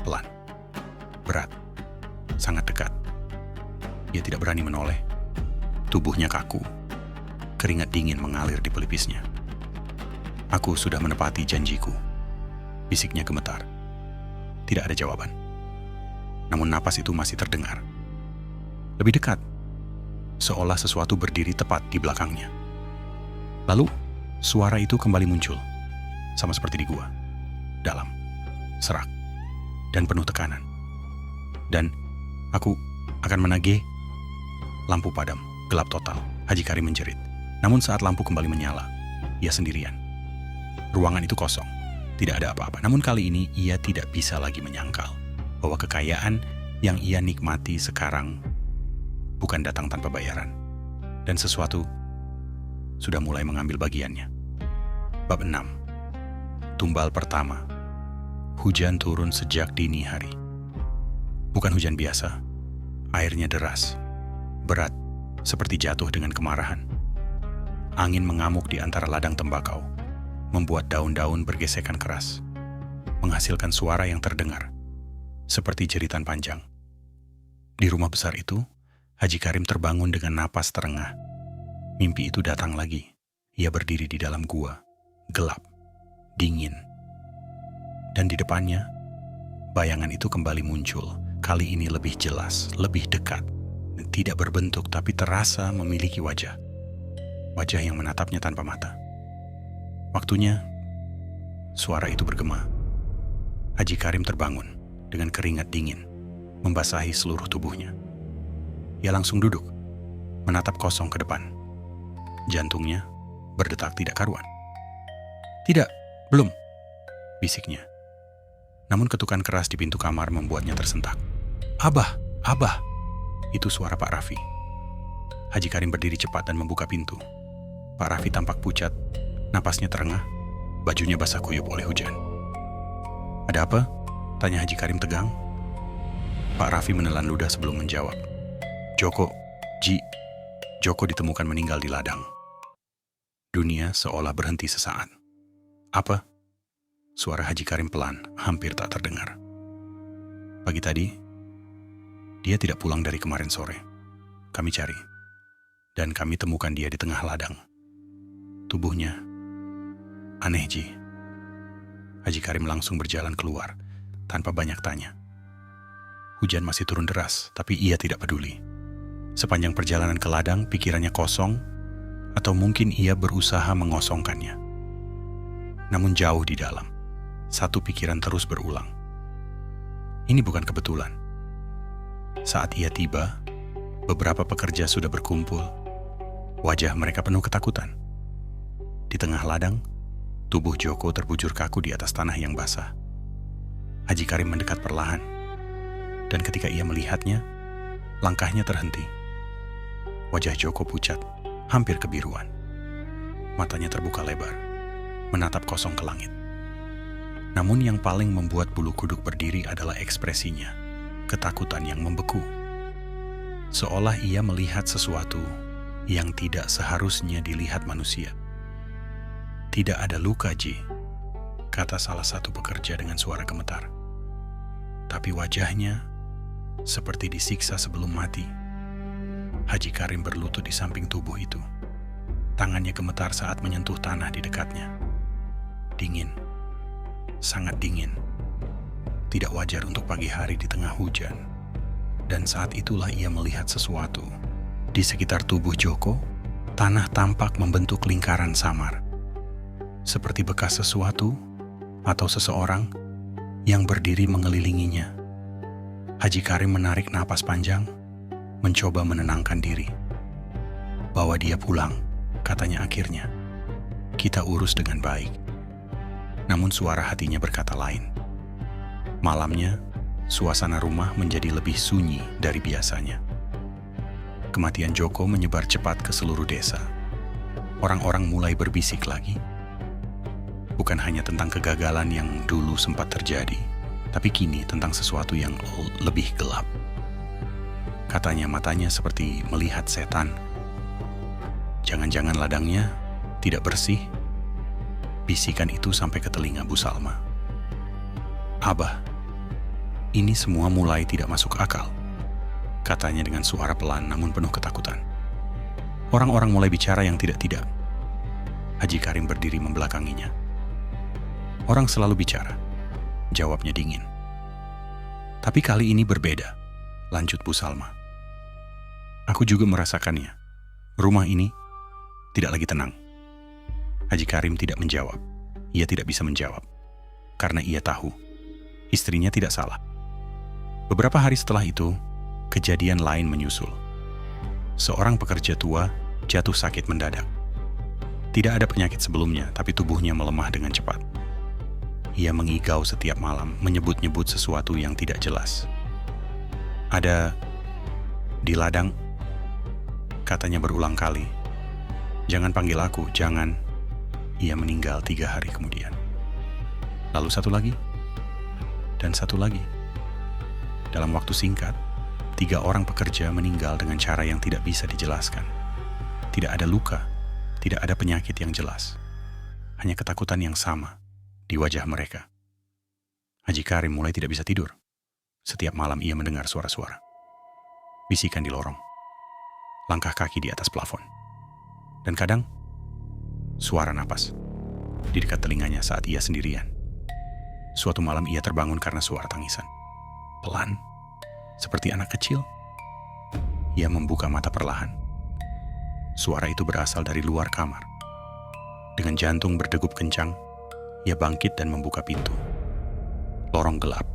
Pelan. Berat. Sangat dekat. Ia tidak berani menoleh. Tubuhnya kaku. Keringat dingin mengalir di pelipisnya. Aku sudah menepati janjiku. Bisiknya gemetar. Tidak ada jawaban. Namun napas itu masih terdengar. Lebih dekat. Seolah sesuatu berdiri tepat di belakangnya. Lalu, suara itu kembali muncul. Sama seperti di gua. Dalam. Serak. Dan penuh tekanan. Dan aku akan menagih. Lampu padam. Gelap total. Haji Karim menjerit. Namun saat lampu kembali menyala, ia sendirian. Ruangan itu kosong. Tidak ada apa-apa. Namun kali ini ia tidak bisa lagi menyangkal bahwa kekayaan yang ia nikmati sekarang bukan datang tanpa bayaran. Dan sesuatu sudah mulai mengambil bagiannya. Bab 6. Tumbal pertama. Hujan turun sejak dini hari. Bukan hujan biasa. Airnya deras. Berat, seperti jatuh dengan kemarahan. Angin mengamuk di antara ladang tembakau, membuat daun-daun bergesekan keras, menghasilkan suara yang terdengar, seperti jeritan panjang. Di rumah besar itu, Haji Karim terbangun dengan napas terengah. Mimpi itu datang lagi. Ia berdiri di dalam gua, gelap, dingin. Dan di depannya, bayangan itu kembali muncul. Kali ini lebih jelas, lebih dekat. Tidak berbentuk tapi terasa memiliki wajah. Wajah yang menatapnya tanpa mata. Waktunya, suara itu bergema. Haji Karim terbangun dengan keringat dingin, membasahi seluruh tubuhnya. Ia langsung duduk, menatap kosong ke depan. Jantungnya berdetak tidak karuan. Tidak, belum, bisiknya. Namun ketukan keras di pintu kamar membuatnya tersentak. Abah, Abah, itu suara Pak Raffi. Haji Karim berdiri cepat dan membuka pintu. Pak Raffi tampak pucat, napasnya terengah, bajunya basah kuyup oleh hujan. "Ada apa?" tanya Haji Karim tegang. Pak Raffi menelan ludah sebelum menjawab. Joko ditemukan meninggal di ladang." Dunia seolah berhenti sesaat. "Apa?" Suara Haji Karim pelan, hampir tak terdengar. "Pagi tadi, dia tidak pulang dari kemarin sore. Kami cari, dan kami temukan dia di tengah ladang. Tubuhnya aneh, Ji." Haji Karim langsung berjalan keluar, tanpa banyak tanya. Hujan masih turun deras, tapi ia tidak peduli. Sepanjang perjalanan ke ladang, pikirannya kosong, atau mungkin ia berusaha mengosongkannya. Namun jauh di dalam, satu pikiran terus berulang. Ini bukan kebetulan. Saat ia tiba, beberapa pekerja sudah berkumpul. Wajah mereka penuh ketakutan. Di tengah ladang, tubuh Joko terbujur kaku di atas tanah yang basah. Haji Karim mendekat perlahan, dan ketika ia melihatnya, langkahnya terhenti. Wajah Joko pucat, hampir kebiruan. Matanya terbuka lebar, menatap kosong ke langit. Namun yang paling membuat bulu kuduk berdiri adalah ekspresinya, ketakutan yang membeku. Seolah ia melihat sesuatu yang tidak seharusnya dilihat manusia. "Tidak ada luka, Ji," kata salah satu pekerja dengan suara gemetar. Tapi wajahnya seperti disiksa sebelum mati. Haji Karim berlutut di samping tubuh itu. Tangannya gemetar saat menyentuh tanah di dekatnya. Dingin, sangat dingin. Tidak wajar untuk pagi hari di tengah hujan. Dan saat itulah ia melihat sesuatu. Di sekitar tubuh Joko, tanah tampak membentuk lingkaran samar. Seperti bekas sesuatu atau seseorang yang berdiri mengelilinginya. Haji Karim menarik napas panjang, mencoba menenangkan diri. "Bawa dia pulang," katanya akhirnya. "Kita urus dengan baik." Namun suara hatinya berkata lain. Malamnya, suasana rumah menjadi lebih sunyi dari biasanya. Kematian Joko menyebar cepat ke seluruh desa. Orang-orang mulai berbisik lagi. Bukan hanya tentang kegagalan yang dulu sempat terjadi, tapi kini tentang sesuatu yang lebih gelap. Katanya matanya seperti melihat setan. Jangan-jangan ladangnya tidak bersih. Bisikan itu sampai ke telinga Bu Salma. "Abah, ini semua mulai tidak masuk akal," katanya dengan suara pelan namun penuh ketakutan. Orang-orang mulai bicara yang tidak-tidak. Haji Karim berdiri membelakanginya. "Orang selalu bicara," jawabnya dingin. "Tapi kali ini berbeda," lanjut Bu Salma. "Aku juga merasakannya. Rumah ini tidak lagi tenang." Haji Karim tidak menjawab. Ia tidak bisa menjawab. Karena ia tahu, istrinya tidak salah. Beberapa hari setelah itu, kejadian lain menyusul. Seorang pekerja tua jatuh sakit mendadak. Tidak ada penyakit sebelumnya, tapi tubuhnya melemah dengan cepat. Ia mengigau setiap malam, menyebut-nyebut sesuatu yang tidak jelas. "Ada di ladang," katanya berulang kali. "Jangan panggil aku, jangan." Ia meninggal 3 hari kemudian. Lalu satu lagi, dan satu lagi. Dalam waktu singkat, 3 orang pekerja meninggal dengan cara yang tidak bisa dijelaskan. Tidak ada luka, tidak ada penyakit yang jelas. Hanya ketakutan yang sama di wajah mereka. Haji Karim mulai tidak bisa tidur. Setiap malam ia mendengar suara-suara. Bisikan di lorong. Langkah kaki di atas plafon. Dan kadang, suara napas di dekat telinganya saat ia sendirian. Suatu malam ia terbangun karena suara tangisan. Pelan, seperti anak kecil. Ia membuka mata perlahan. Suara itu berasal dari luar kamar. Dengan jantung berdegup kencang, ia bangkit dan membuka pintu. Lorong gelap,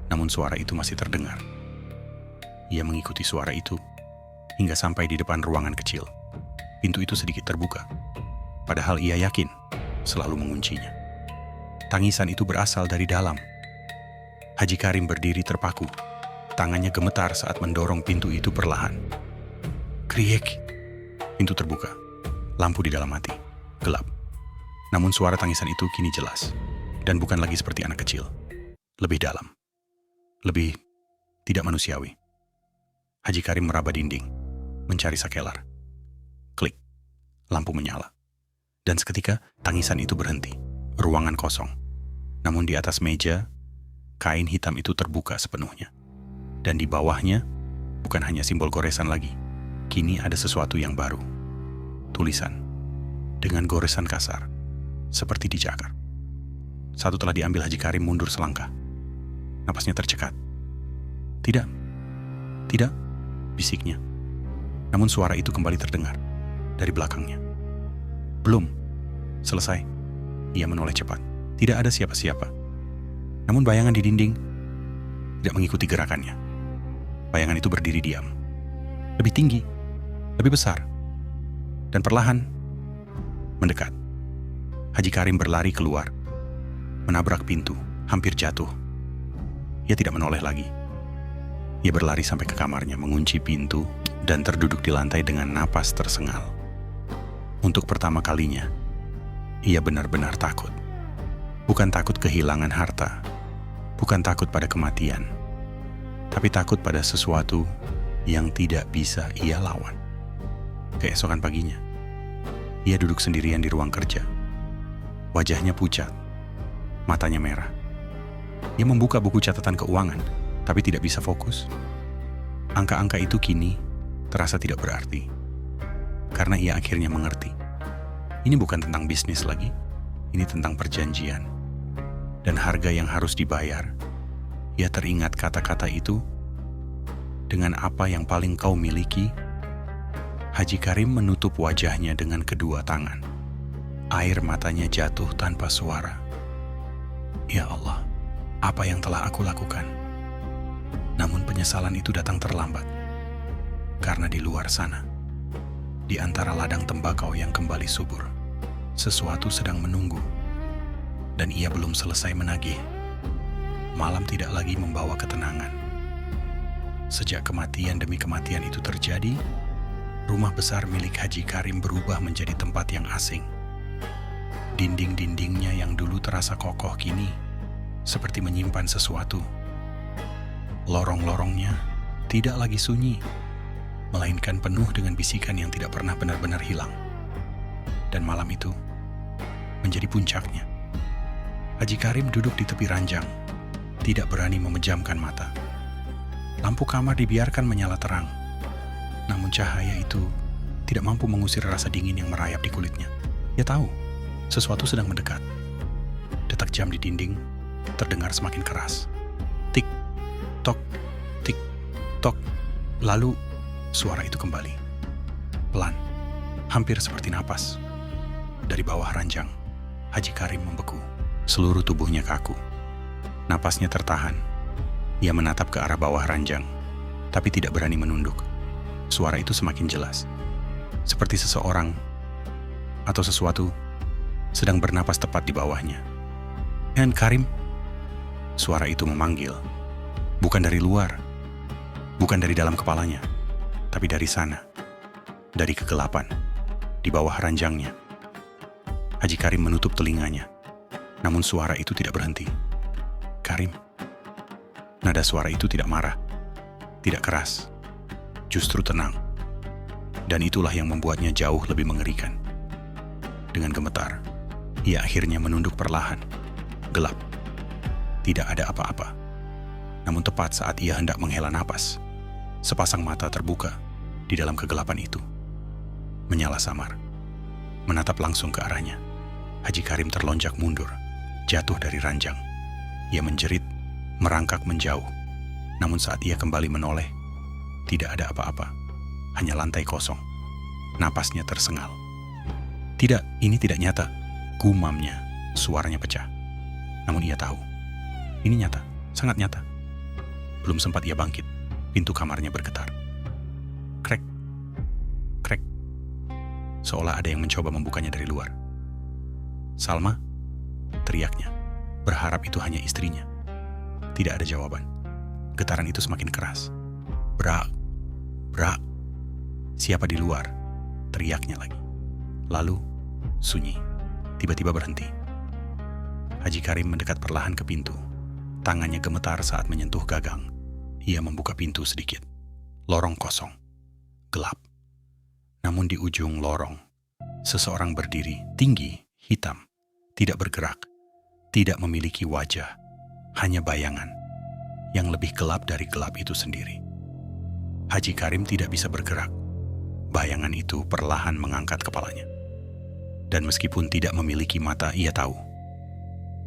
namun suara itu masih terdengar. Ia mengikuti suara itu hingga sampai di depan ruangan kecil. Pintu itu sedikit terbuka, padahal ia yakin selalu menguncinya. Tangisan itu berasal dari dalam. Haji Karim berdiri terpaku. Tangannya gemetar saat mendorong pintu itu perlahan. Kriek! Pintu terbuka. Lampu di dalam mati, gelap. Namun suara tangisan itu kini jelas, dan bukan lagi seperti anak kecil. Lebih dalam, lebih tidak manusiawi. Haji Karim meraba dinding, mencari sakelar. Klik, lampu menyala. Dan seketika tangisan itu berhenti, ruangan kosong. Namun di atas meja, kain hitam itu terbuka sepenuhnya. Dan di bawahnya, bukan hanya simbol goresan lagi. Kini ada sesuatu yang baru. Tulisan, dengan goresan kasar, seperti dicakar. Satu telah diambil, Haji Karim mundur selangkah. Napasnya tercekat. Tidak, tidak, bisiknya. Namun suara itu kembali terdengar dari belakangnya. Belum selesai. Ia menoleh cepat. Tidak ada siapa-siapa. Namun bayangan di dinding tidak mengikuti gerakannya. Bayangan itu berdiri diam. Lebih tinggi, lebih besar, dan perlahan mendekat. Haji Karim berlari keluar, menabrak pintu, hampir jatuh. Ia tidak menoleh lagi. Ia berlari sampai ke kamarnya, mengunci pintu, dan terduduk di lantai dengan napas tersengal. Untuk pertama kalinya, ia benar-benar takut. Bukan takut kehilangan harta, bukan takut pada kematian, tapi takut pada sesuatu yang tidak bisa ia lawan. Keesokan paginya, ia duduk sendirian di ruang kerja. Wajahnya pucat, matanya merah. Ia membuka buku catatan keuangan, tapi tidak bisa fokus. Angka-angka itu kini terasa tidak berarti, karena ia akhirnya mengerti. Ini bukan tentang bisnis lagi, ini tentang perjanjian. Dan harga yang harus dibayar. Ia teringat kata-kata itu, dengan apa yang paling kau miliki. Haji Karim menutup wajahnya dengan kedua tangan. Air matanya jatuh tanpa suara. Ya Allah, apa yang telah aku lakukan? Namun penyesalan itu datang terlambat. Karena di luar sana, di antara ladang tembakau yang kembali subur, sesuatu sedang menunggu. Dan ia belum selesai menagih. Malam tidak lagi membawa ketenangan. Sejak kematian demi kematian itu terjadi, rumah besar milik Haji Karim berubah menjadi tempat yang asing. Dinding-dindingnya yang dulu terasa kokoh kini seperti menyimpan sesuatu. Lorong-lorongnya tidak lagi sunyi, melainkan penuh dengan bisikan yang tidak pernah benar-benar hilang. Dan malam itu menjadi puncaknya. Haji Karim duduk di tepi ranjang, tidak berani memejamkan mata. Lampu kamar dibiarkan menyala terang, namun cahaya itu tidak mampu mengusir rasa dingin yang merayap di kulitnya. Ia tahu, sesuatu sedang mendekat. Detak jam di dinding terdengar semakin keras. Tik, tok, tik, tok. Lalu suara itu kembali. Pelan, hampir seperti napas. Dari bawah ranjang, Haji Karim membeku. Seluruh tubuhnya kaku. Napasnya tertahan. Ia menatap ke arah bawah ranjang, tapi tidak berani menunduk. Suara itu semakin jelas. Seperti seseorang atau sesuatu sedang bernapas tepat di bawahnya. Dan Karim, suara itu memanggil. Bukan dari luar, bukan dari dalam kepalanya, tapi dari sana, dari kegelapan, di bawah ranjangnya. Haji Karim menutup telinganya. Namun suara itu tidak berhenti. Karim. Nada suara itu tidak marah, tidak keras, justru tenang. Dan itulah yang membuatnya jauh lebih mengerikan. Dengan gemetar, ia akhirnya menunduk perlahan. Gelap. Tidak ada apa-apa. Namun tepat saat ia hendak menghela napas, sepasang mata terbuka di dalam kegelapan itu. Menyala samar. Menatap langsung ke arahnya. Haji Karim terlonjak mundur. Jatuh dari ranjang. Ia menjerit, merangkak menjauh. Namun saat ia kembali menoleh, tidak ada apa-apa. Hanya lantai kosong. Napasnya tersengal. Tidak, ini tidak nyata. Gumamnya, suaranya pecah. Namun ia tahu, ini nyata, sangat nyata. Belum sempat ia bangkit, pintu kamarnya bergetar. Krek, krek. Seolah ada yang mencoba membukanya dari luar. Salma? Teriaknya, berharap itu hanya istrinya. Tidak ada jawaban. Getaran itu semakin keras. Brak, brak. Siapa di luar? Teriaknya lagi. Lalu, sunyi. Tiba-tiba berhenti. Haji Karim mendekat perlahan ke pintu. Tangannya gemetar saat menyentuh gagang. Ia membuka pintu sedikit. Lorong kosong. Gelap. Namun di ujung lorong, seseorang berdiri, tinggi, hitam, tidak bergerak, tidak memiliki wajah, hanya bayangan yang lebih gelap dari gelap itu sendiri. Haji Karim tidak bisa bergerak. Bayangan itu perlahan mengangkat kepalanya. Dan meskipun tidak memiliki mata, ia tahu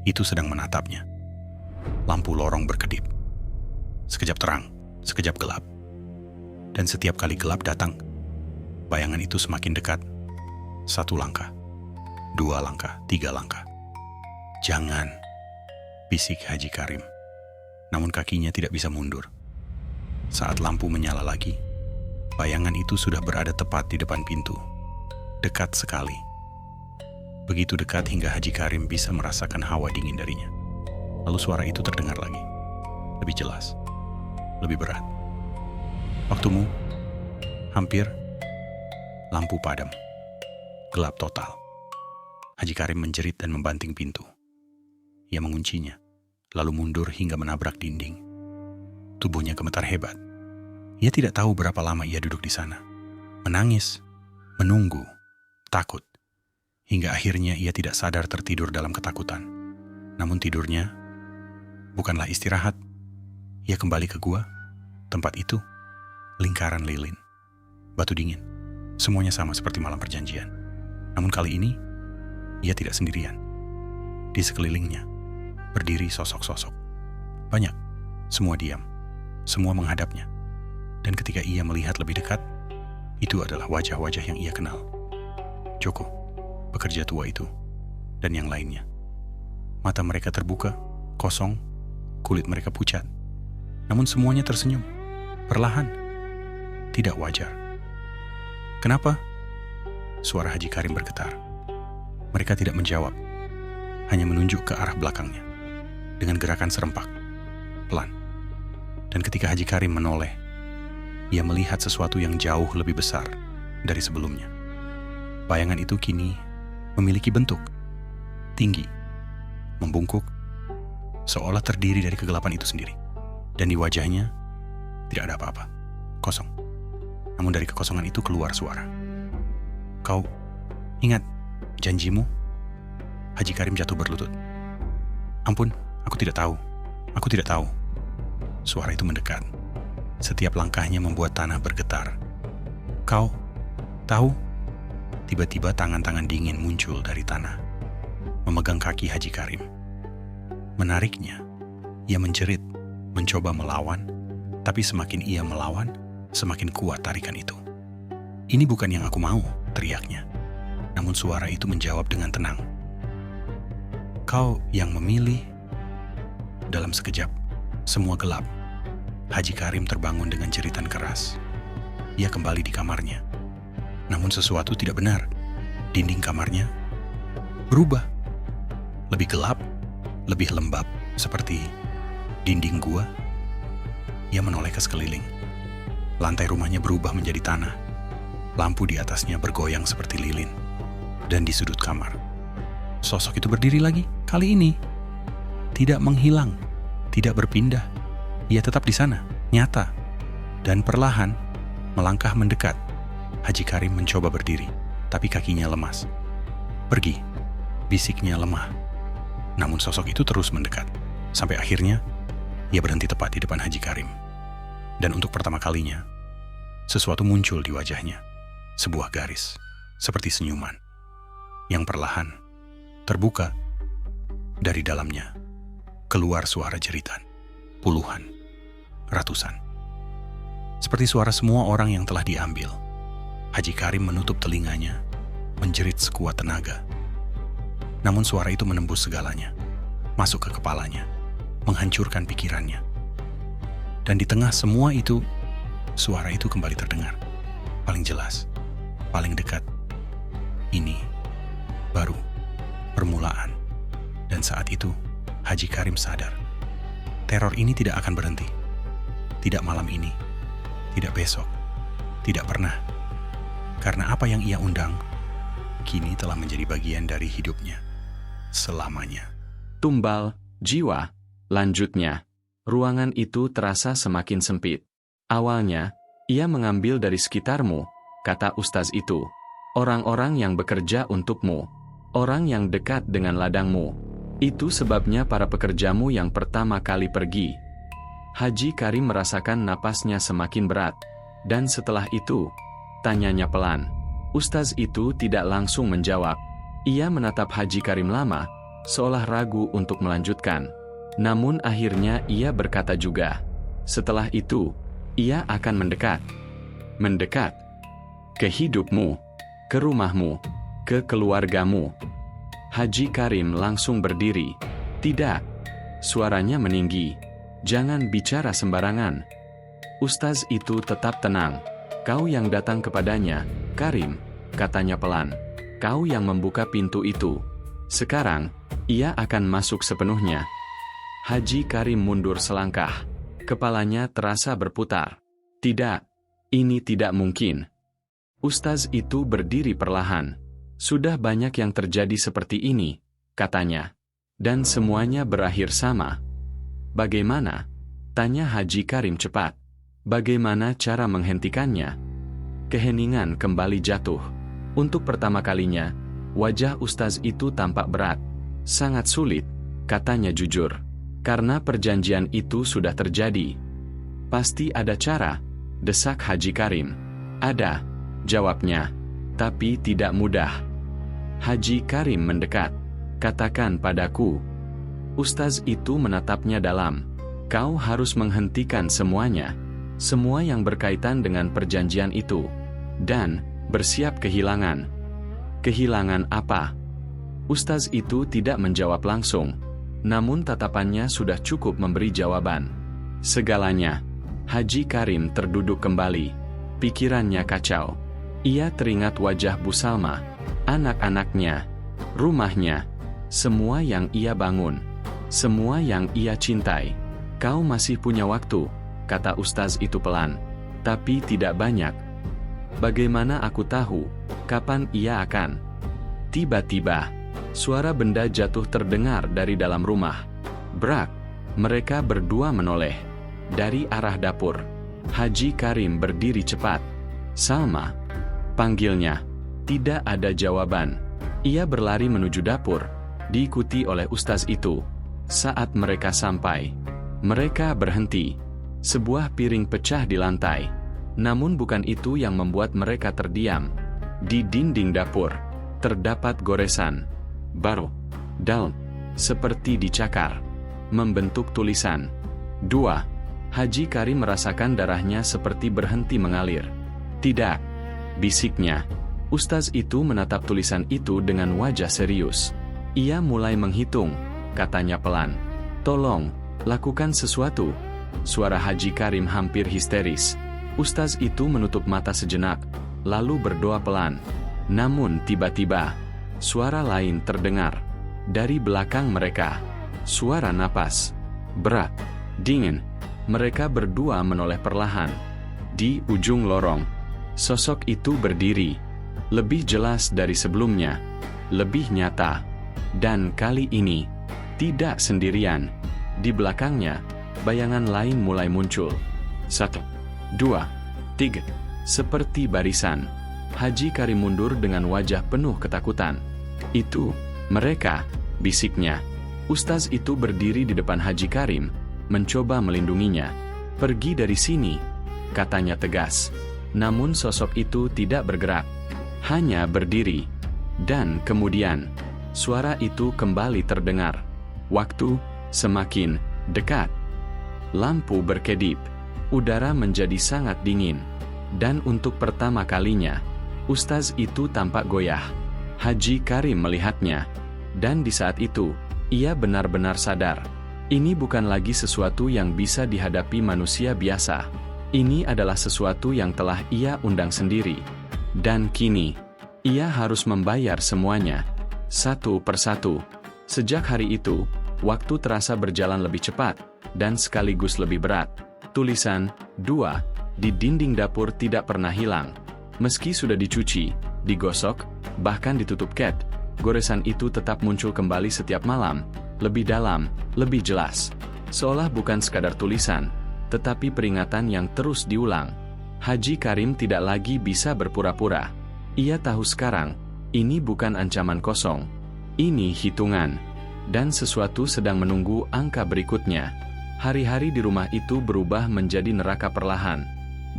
itu sedang menatapnya. Lampu lorong berkedip. Sekejap terang, sekejap gelap. Dan setiap kali gelap datang, bayangan itu semakin dekat. 1 langkah, 2 langkah, 3 langkah. "Jangan," bisik Haji Karim. Namun kakinya tidak bisa mundur. Saat lampu menyala lagi, bayangan itu sudah berada tepat di depan pintu. Dekat sekali. Begitu dekat hingga Haji Karim bisa merasakan hawa dingin darinya. Lalu suara itu terdengar lagi. Lebih jelas. Lebih berat. "Waktumu. Hampir." Lampu padam. Gelap total. Haji Karim menjerit dan membanting pintu. Ia menguncinya, lalu mundur hingga menabrak dinding. Tubuhnya gemetar hebat. Ia tidak tahu berapa lama ia duduk di sana. Menangis, menunggu, takut. Hingga akhirnya ia tidak sadar tertidur dalam ketakutan. Namun tidurnya bukanlah istirahat. Ia kembali ke gua. Tempat itu, lingkaran lilin, batu dingin. Semuanya sama seperti malam perjanjian. Namun kali ini, ia tidak sendirian. Di sekelilingnya, berdiri sosok-sosok. Banyak, semua diam, semua menghadapnya. Dan ketika ia melihat lebih dekat, itu adalah wajah-wajah yang ia kenal. Joko, pekerja tua itu, dan yang lainnya. Mata mereka terbuka, kosong, kulit mereka pucat. Namun semuanya tersenyum, perlahan, tidak wajar. "Kenapa?" Suara Haji Karim bergetar. Mereka tidak menjawab, hanya menunjuk ke arah belakangnya, dengan gerakan serempak, pelan. Dan ketika Haji Karim menoleh, ia melihat sesuatu yang jauh lebih besar dari sebelumnya. Bayangan itu kini memiliki bentuk, tinggi, membungkuk, seolah terdiri dari kegelapan itu sendiri. Dan di wajahnya tidak ada apa-apa, kosong. Namun dari kekosongan itu keluar suara. "Kau ingat janjimu?" Haji Karim jatuh berlutut. "Ampun, aku tidak tahu. Aku tidak tahu." Suara itu mendekat. Setiap langkahnya membuat tanah bergetar. "Kau tahu?" Tiba-tiba tangan-tangan dingin muncul dari tanah, memegang kaki Haji Karim. Menariknya, ia menjerit, mencoba melawan, tapi semakin ia melawan, semakin kuat tarikan itu. "Ini bukan yang aku mau," teriaknya. Namun suara itu menjawab dengan tenang. "Kau yang memilih." Dalam sekejap, semua gelap. Haji Karim terbangun dengan jeritan keras. Ia kembali di kamarnya. Namun sesuatu tidak benar. Dinding kamarnya berubah. Lebih gelap, lebih lembab, seperti dinding gua. Ia menoleh ke sekeliling. Lantai rumahnya berubah menjadi tanah. Lampu di atasnya bergoyang seperti lilin. Dan di sudut kamar, sosok itu berdiri lagi. Kali ini, tidak menghilang, tidak berpindah. Ia tetap di sana, nyata. Dan perlahan, melangkah mendekat. Haji Karim mencoba berdiri, tapi kakinya lemas. "Pergi," bisiknya lemah. Namun sosok itu terus mendekat. Sampai akhirnya, ia berhenti tepat di depan Haji Karim. Dan untuk pertama kalinya, sesuatu muncul di wajahnya. Sebuah garis, seperti senyuman, yang perlahan terbuka. Dari dalamnya, keluar suara jeritan. Puluhan, ratusan. Seperti suara semua orang yang telah diambil. Haji Karim menutup telinganya, menjerit sekuat tenaga. Namun suara itu menembus segalanya, masuk ke kepalanya, menghancurkan pikirannya. Dan di tengah semua itu, suara itu kembali terdengar. Paling jelas, paling dekat. Ini baru permulaan. Dan saat itu, Haji Karim sadar. Teror ini tidak akan berhenti. Tidak malam ini, tidak besok, tidak pernah. Karena apa yang ia undang kini telah menjadi bagian dari hidupnya selamanya. Tumbal, jiwa. Lanjutnya, ruangan itu terasa semakin sempit. Awalnya, ia mengambil dari sekitarmu, kata ustaz itu. Orang-orang yang bekerja untukmu. Orang yang dekat dengan ladangmu. Itu sebabnya para pekerjamu yang pertama kali pergi. Haji Karim merasakan napasnya semakin berat. Dan setelah itu, tanyanya pelan. Ustaz itu tidak langsung menjawab. Ia menatap Haji Karim lama, seolah ragu untuk melanjutkan. Namun akhirnya ia berkata juga. Setelah itu, ia akan mendekat. Mendekat ke hidupmu, ke rumahmu, ke keluargamu. Haji Karim langsung berdiri. Tidak. Suaranya meninggi. Jangan bicara sembarangan. Ustaz itu tetap tenang. Kau yang datang kepadanya, Karim, katanya pelan. Kau yang membuka pintu itu. Sekarang, ia akan masuk sepenuhnya. Haji Karim mundur selangkah. Kepalanya terasa berputar. Tidak, ini tidak mungkin. Ustaz itu berdiri perlahan. Sudah banyak yang terjadi seperti ini, katanya. Dan semuanya berakhir sama. Bagaimana? Tanya Haji Karim cepat. Bagaimana cara menghentikannya? Keheningan kembali jatuh. Untuk pertama kalinya, wajah ustaz itu tampak berat. Sangat sulit, katanya jujur. Karena perjanjian itu sudah terjadi. Pasti ada cara, desak Haji Karim. Ada, jawabnya. Tapi tidak mudah. Haji Karim mendekat. Katakan padaku. Ustaz itu menatapnya dalam. Kau harus menghentikan semuanya. Semua yang berkaitan dengan perjanjian itu. Dan bersiap kehilangan. Kehilangan apa? Ustaz itu tidak menjawab langsung. Namun tatapannya sudah cukup memberi jawaban. Segalanya. Haji Karim terduduk kembali. Pikirannya kacau. Ia teringat wajah Bu Salma, anak-anaknya, rumahnya, semua yang ia bangun, semua yang ia cintai. Kau masih punya waktu, kata ustaz itu pelan. Tapi tidak banyak. Bagaimana aku tahu kapan ia akan? Tiba-tiba, suara benda jatuh terdengar dari dalam rumah. Brak, mereka berdua menoleh. Dari arah dapur, Haji Karim berdiri cepat. Salma, panggilnya. Tidak ada jawaban. Ia berlari menuju dapur, diikuti oleh ustaz itu. Saat mereka sampai, mereka berhenti. Sebuah piring pecah di lantai. Namun bukan itu yang membuat mereka terdiam. Di dinding dapur, terdapat goresan. Baru, daun, seperti dicakar. Membentuk tulisan. 2. Haji Karim merasakan darahnya seperti berhenti mengalir. Tidak, bisiknya. Ustaz itu menatap tulisan itu dengan wajah serius. Ia mulai menghitung, katanya pelan. Tolong, lakukan sesuatu. Suara Haji Karim hampir histeris. Ustaz itu menutup mata sejenak, lalu berdoa pelan. Namun tiba-tiba, suara lain terdengar. Dari belakang mereka, suara napas. Berat, dingin. Mereka berdua menoleh perlahan. Di ujung lorong, sosok itu berdiri. Lebih jelas dari sebelumnya. Lebih nyata. Dan kali ini, tidak sendirian. Di belakangnya, bayangan lain mulai muncul. 1, 2, 3. Seperti barisan. Haji Karim mundur dengan wajah penuh ketakutan. Itu, mereka, bisiknya. Ustaz itu berdiri di depan Haji Karim, mencoba melindunginya. Pergi dari sini, katanya tegas. Namun sosok itu tidak bergerak. Hanya berdiri. Dan kemudian, suara itu kembali terdengar. Waktu semakin dekat. Lampu berkedip. Udara menjadi sangat dingin. Dan untuk pertama kalinya, ustaz itu tampak goyah. Haji Karim melihatnya. Dan di saat itu, ia benar-benar sadar. Ini bukan lagi sesuatu yang bisa dihadapi manusia biasa. Ini adalah sesuatu yang telah ia undang sendiri. Dan kini, ia harus membayar semuanya. Satu persatu. Sejak hari itu, waktu terasa berjalan lebih cepat, dan sekaligus lebih berat. Tulisan 2 di dinding dapur tidak pernah hilang. Meski sudah dicuci, digosok, bahkan ditutup cat. Goresan itu tetap muncul kembali setiap malam, lebih dalam, lebih jelas. Seolah bukan sekadar tulisan, tetapi peringatan yang terus diulang. Haji Karim tidak lagi bisa berpura-pura. Ia tahu sekarang, ini bukan ancaman kosong. Ini hitungan. Dan sesuatu sedang menunggu angka berikutnya. Hari-hari di rumah itu berubah menjadi neraka perlahan.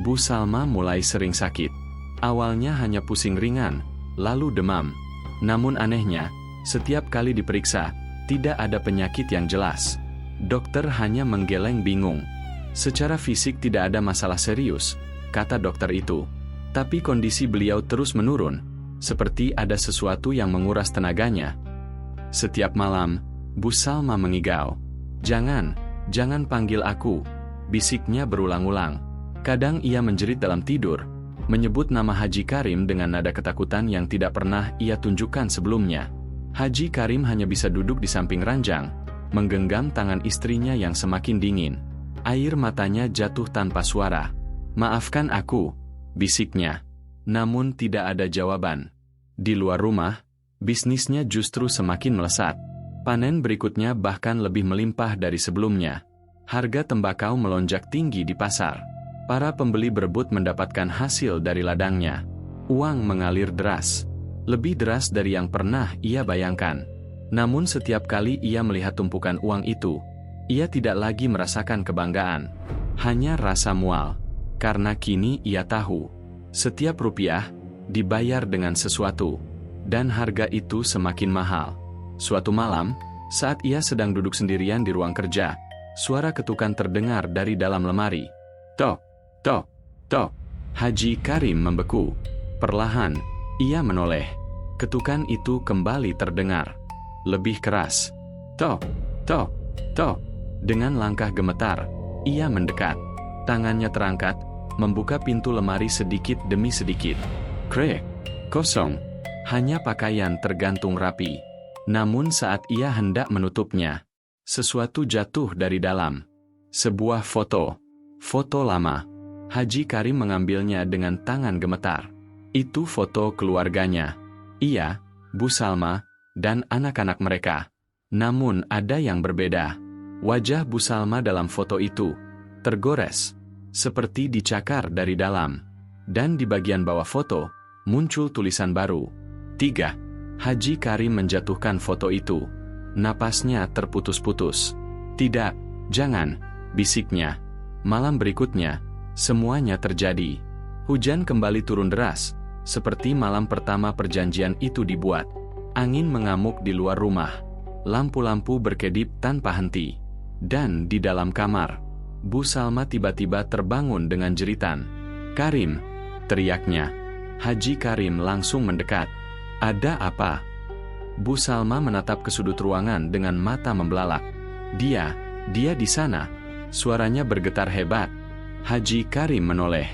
Bu Salma mulai sering sakit. Awalnya hanya pusing ringan, lalu demam. Namun anehnya, setiap kali diperiksa, tidak ada penyakit yang jelas. Dokter hanya menggeleng bingung. Secara fisik tidak ada masalah serius, kata dokter itu. Tapi kondisi beliau terus menurun, seperti ada sesuatu yang menguras tenaganya. Setiap malam, Bu Salma mengigau. Jangan panggil aku, bisiknya berulang-ulang. Kadang ia menjerit dalam tidur, menyebut nama Haji Karim dengan nada ketakutan yang tidak pernah ia tunjukkan sebelumnya. Haji Karim hanya bisa duduk di samping ranjang, menggenggam tangan istrinya yang semakin dingin. Air matanya jatuh tanpa suara. Maafkan aku, bisiknya. Namun tidak ada jawaban. Di luar rumah, bisnisnya justru semakin melesat. Panen berikutnya bahkan lebih melimpah dari sebelumnya. Harga tembakau melonjak tinggi di pasar. Para pembeli berebut mendapatkan hasil dari ladangnya. Uang mengalir deras. Lebih deras dari yang pernah ia bayangkan. Namun setiap kali ia melihat tumpukan uang itu, ia tidak lagi merasakan kebanggaan. Hanya rasa mual. Karena kini ia tahu, setiap rupiah dibayar dengan sesuatu. Dan harga itu semakin mahal. Suatu malam, saat ia sedang duduk sendirian di ruang kerja, suara ketukan terdengar dari dalam lemari. Tok, tok, tok. Haji Karim membeku. Perlahan, ia menoleh. Ketukan itu kembali terdengar. Lebih keras. Tok, tok, tok. Dengan langkah gemetar, ia mendekat. Tangannya terangkat, membuka pintu lemari sedikit demi sedikit. Krek, kosong. Hanya pakaian tergantung rapi. Namun saat ia hendak menutupnya, sesuatu jatuh dari dalam. Sebuah foto. Foto lama. Haji Karim mengambilnya dengan tangan gemetar. Itu foto keluarganya. Ia, Bu Salma, dan anak-anak mereka. Namun ada yang berbeda. Wajah Bu Salma dalam foto itu tergores, seperti dicakar dari dalam. Dan di bagian bawah foto, muncul tulisan baru. 3. Haji Karim menjatuhkan foto itu. Napasnya terputus-putus. Tidak, jangan, bisiknya. Malam berikutnya, semuanya terjadi. Hujan kembali turun deras, seperti malam pertama perjanjian itu dibuat. Angin mengamuk di luar rumah. Lampu-lampu berkedip tanpa henti. Dan di dalam kamar, Bu Salma tiba-tiba terbangun dengan jeritan. Karim, teriaknya. Haji Karim langsung mendekat. Ada apa? Bu Salma menatap ke sudut ruangan dengan mata membelalak. Dia di sana. Suaranya bergetar hebat. Haji Karim menoleh.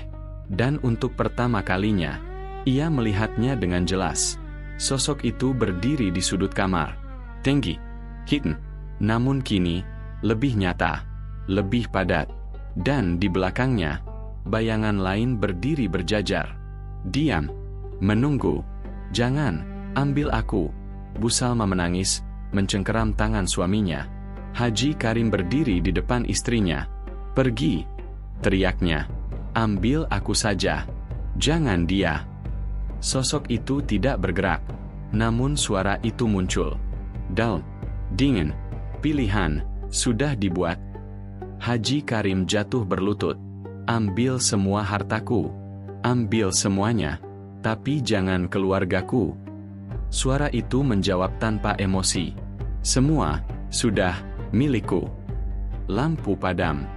Dan untuk pertama kalinya, ia melihatnya dengan jelas. Sosok itu berdiri di sudut kamar. Tinggi, hidden. Namun kini, lebih nyata, lebih padat. Dan di belakangnya, bayangan lain berdiri berjajar. Diam, menunggu. Jangan, ambil aku. Bu Salma menangis, mencengkeram tangan suaminya. Haji Karim berdiri di depan istrinya. Pergi, teriaknya. Ambil aku saja. Jangan dia. Sosok itu tidak bergerak. Namun suara itu muncul. Dal, dingin, pilihan, sudah dibuat. Haji Karim jatuh berlutut. Ambil semua hartaku. Ambil semuanya. Tapi jangan keluargaku. Suara itu menjawab tanpa emosi. Semua sudah milikku. Lampu padam.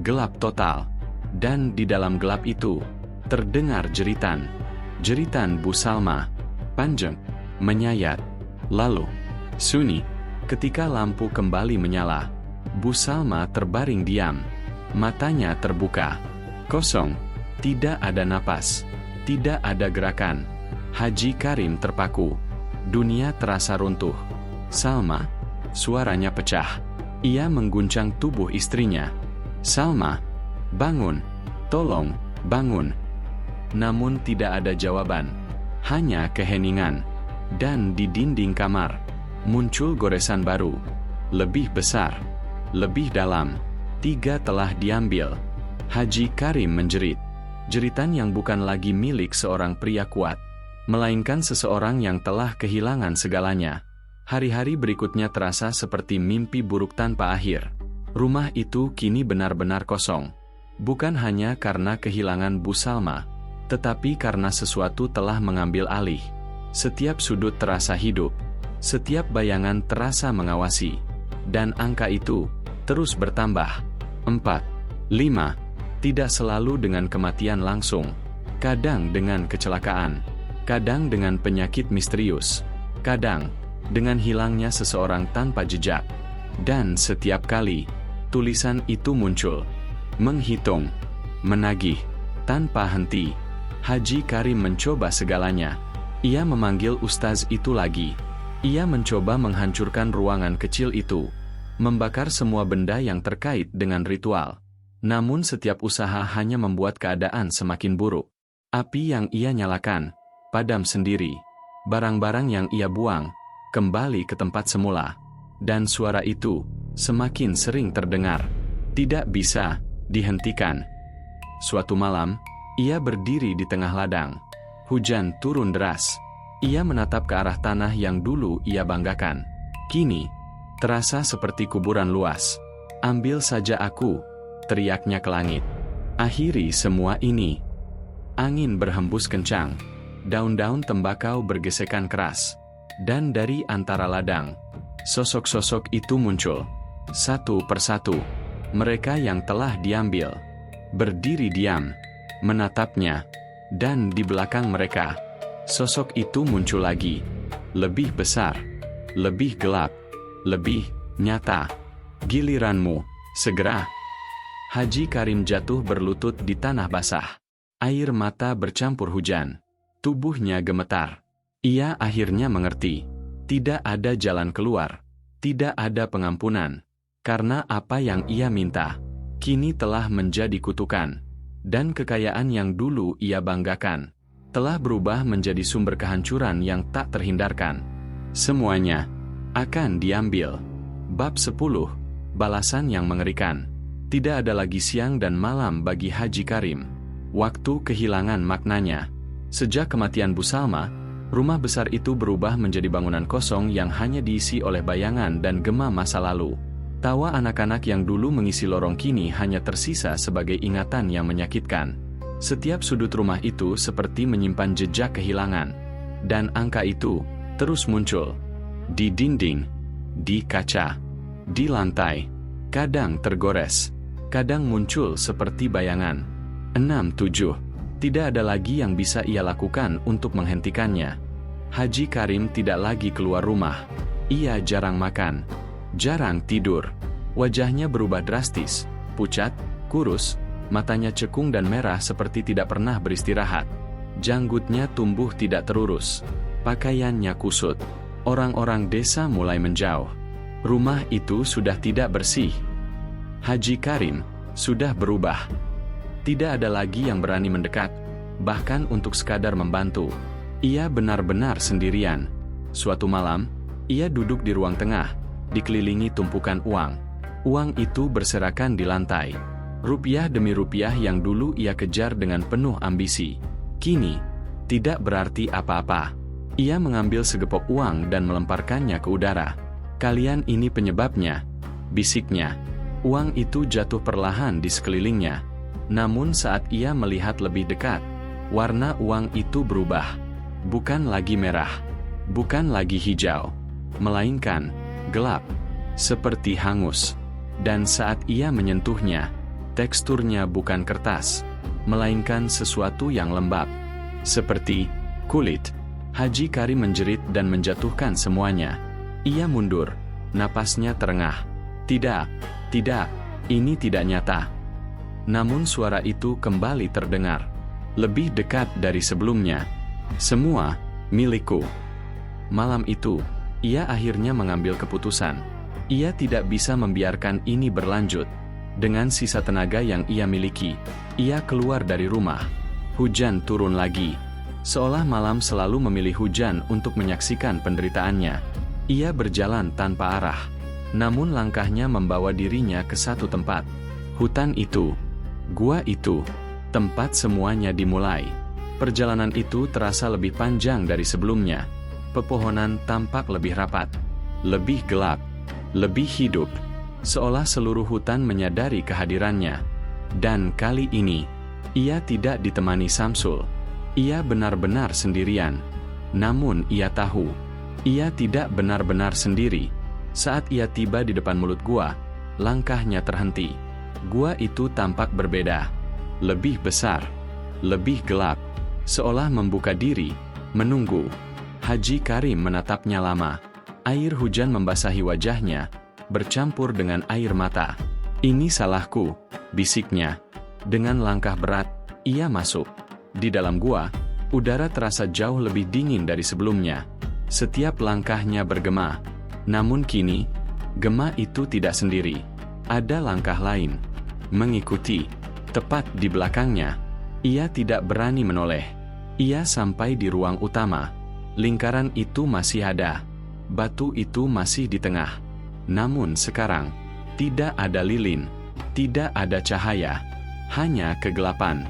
Gelap total. Dan di dalam gelap itu, terdengar jeritan. Jeritan Bu Salma. Panjang. Menyayat. Lalu, sunyi. Ketika lampu kembali menyala, Bu Salma terbaring diam. Matanya terbuka. Kosong. Tidak ada napas. Tidak ada gerakan. Haji Karim terpaku. Dunia terasa runtuh. Salma, suaranya pecah. Ia mengguncang tubuh istrinya. Salma, bangun. Tolong, bangun. Namun tidak ada jawaban. Hanya keheningan. Dan di dinding kamar, muncul goresan baru. Lebih besar. Lebih dalam. 3 telah diambil. Haji Karim menjerit. Jeritan yang bukan lagi milik seorang pria kuat, melainkan seseorang yang telah kehilangan segalanya. Hari-hari berikutnya terasa seperti mimpi buruk tanpa akhir. Rumah itu kini benar-benar kosong. Bukan hanya karena kehilangan Bu Salma, tetapi karena sesuatu telah mengambil alih. Setiap sudut terasa hidup. Setiap bayangan terasa mengawasi. Dan angka itu terus bertambah. 4, 5. Tidak selalu dengan kematian langsung. Kadang dengan kecelakaan. Kadang dengan penyakit misterius. Kadang dengan hilangnya seseorang tanpa jejak. Dan setiap kali tulisan itu muncul, menghitung, menagih, tanpa henti. Haji Karim mencoba segalanya. Ia memanggil ustaz itu lagi. Ia mencoba menghancurkan ruangan kecil itu, membakar semua benda yang terkait dengan ritual. Namun setiap usaha hanya membuat keadaan semakin buruk. Api yang ia nyalakan padam sendiri. Barang-barang yang ia buang kembali ke tempat semula. Dan suara itu semakin sering terdengar. Tidak bisa dihentikan. Suatu malam, ia berdiri di tengah ladang. Hujan turun deras. Ia menatap ke arah tanah yang dulu ia banggakan. Kini, terasa seperti kuburan luas. Ambil saja aku, teriaknya ke langit. Akhiri semua ini. Angin berhembus kencang. Daun-daun tembakau bergesekan keras. Dan dari antara ladang, sosok-sosok itu muncul. Satu persatu. Mereka yang telah diambil berdiri diam, menatapnya. Dan di belakang mereka, sosok itu muncul lagi. Lebih besar, lebih gelap, lebih nyata. Giliranmu, segera. Haji Karim jatuh berlutut di tanah basah. Air mata bercampur hujan. Tubuhnya gemetar. Ia akhirnya mengerti. Tidak ada jalan keluar. Tidak ada pengampunan. Karena apa yang ia minta, kini telah menjadi kutukan. Dan kekayaan yang dulu ia banggakan, telah berubah menjadi sumber kehancuran yang tak terhindarkan. Semuanya akan diambil. Bab 10. Balasan yang mengerikan. Tidak ada lagi siang dan malam bagi Haji Karim. Waktu kehilangan maknanya. Sejak kematian Bu Salma, rumah besar itu berubah menjadi bangunan kosong yang hanya diisi oleh bayangan dan gema masa lalu. Tawa anak-anak yang dulu mengisi lorong kini hanya tersisa sebagai ingatan yang menyakitkan. Setiap sudut rumah itu seperti menyimpan jejak kehilangan. Dan angka itu terus muncul. Di dinding, di kaca, di lantai. Kadang tergores, kadang muncul seperti bayangan. 6, 7. Tidak ada lagi yang bisa ia lakukan untuk menghentikannya. Haji Karim tidak lagi keluar rumah. Ia jarang makan. Jarang tidur. Wajahnya berubah drastis, pucat, kurus, matanya cekung dan merah seperti tidak pernah beristirahat. Janggutnya tumbuh tidak terurus. Pakaiannya kusut. Orang-orang desa mulai menjauh. Rumah itu sudah tidak bersih. Haji Karim sudah berubah. Tidak ada lagi yang berani mendekat, bahkan untuk sekadar membantu. Ia benar-benar sendirian. Suatu malam, ia duduk di ruang tengah, dikelilingi tumpukan uang. Uang itu berserakan di lantai. Rupiah demi rupiah yang dulu ia kejar dengan penuh ambisi, kini tidak berarti apa-apa. Ia mengambil segepok uang dan melemparkannya ke udara. Kalian ini penyebabnya, bisiknya. Uang itu jatuh perlahan di sekelilingnya. Namun saat ia melihat lebih dekat, warna uang itu berubah. Bukan lagi merah, bukan lagi hijau, melainkan gelap, seperti hangus. Dan saat ia menyentuhnya, teksturnya bukan kertas, melainkan sesuatu yang lembab, seperti kulit. Haji Karim menjerit dan menjatuhkan semuanya. Ia mundur, napasnya terengah. Tidak, ini tidak nyata. Namun suara itu kembali terdengar, lebih dekat dari sebelumnya. Semua milikku. Malam itu, ia akhirnya mengambil keputusan. Ia tidak bisa membiarkan ini berlanjut. Dengan sisa tenaga yang ia miliki, ia keluar dari rumah. Hujan turun lagi. Seolah malam selalu memilih hujan untuk menyaksikan penderitaannya. Ia berjalan tanpa arah, namun langkahnya membawa dirinya ke satu tempat. Hutan itu, gua itu, tempat semuanya dimulai. Perjalanan itu terasa lebih panjang dari sebelumnya. Pepohonan tampak lebih rapat, lebih gelap, lebih hidup, seolah seluruh hutan menyadari kehadirannya. Dan kali ini, ia tidak ditemani Samsul. Ia benar-benar sendirian. Namun ia tahu, ia tidak benar-benar sendiri. Saat ia tiba di depan mulut gua, langkahnya terhenti. Gua itu tampak berbeda, lebih besar, lebih gelap, seolah membuka diri, menunggu. Haji Karim menatapnya lama. Air hujan membasahi wajahnya, bercampur dengan air mata. "Ini salahku," bisiknya. Dengan langkah berat, ia masuk. Di dalam gua, udara terasa jauh lebih dingin dari sebelumnya. Setiap langkahnya bergema. Namun kini, gema itu tidak sendiri. Ada langkah lain. Mengikuti. Tepat di belakangnya. Ia tidak berani menoleh. Ia sampai di ruang utama. Lingkaran itu masih ada. Batu itu masih di tengah. Namun sekarang, tidak ada lilin, tidak ada cahaya, hanya kegelapan,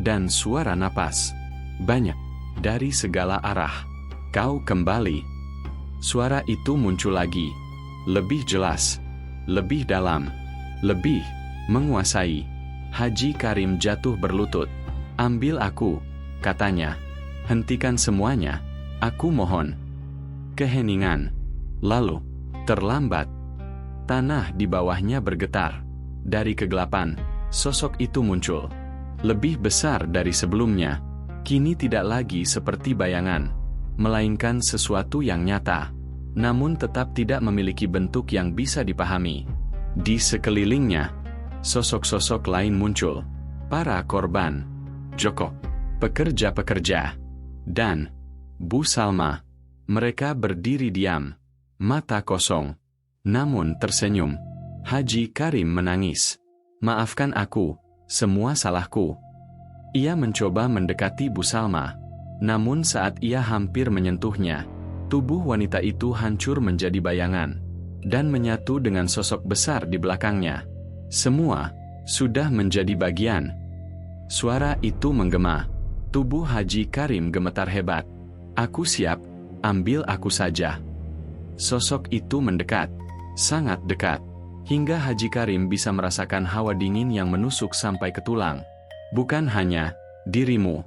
dan suara napas. Banyak, dari segala arah. "Kau kembali." Suara itu muncul lagi. Lebih jelas, lebih dalam, lebih menguasai. Haji Karim jatuh berlutut. "Ambil aku," katanya. "Hentikan semuanya. Aku mohon." Keheningan. Lalu, terlambat. Tanah di bawahnya bergetar. Dari kegelapan, sosok itu muncul. Lebih besar dari sebelumnya. Kini tidak lagi seperti bayangan, melainkan sesuatu yang nyata. Namun tetap tidak memiliki bentuk yang bisa dipahami. Di sekelilingnya, sosok-sosok lain muncul. Para korban, Joko, pekerja-pekerja, dan Bu Salma. Mereka berdiri diam, mata kosong, namun tersenyum. Haji Karim menangis. "Maafkan aku, semua salahku." Ia mencoba mendekati Bu Salma. Namun saat ia hampir menyentuhnya, tubuh wanita itu hancur menjadi bayangan, dan menyatu dengan sosok besar di belakangnya. Semua sudah menjadi bagian. Suara itu menggema. Tubuh Haji Karim gemetar hebat. "Aku siap, ambil aku saja." Sosok itu mendekat, sangat dekat, hingga Haji Karim bisa merasakan hawa dingin yang menusuk sampai ke tulang. "Bukan hanya dirimu."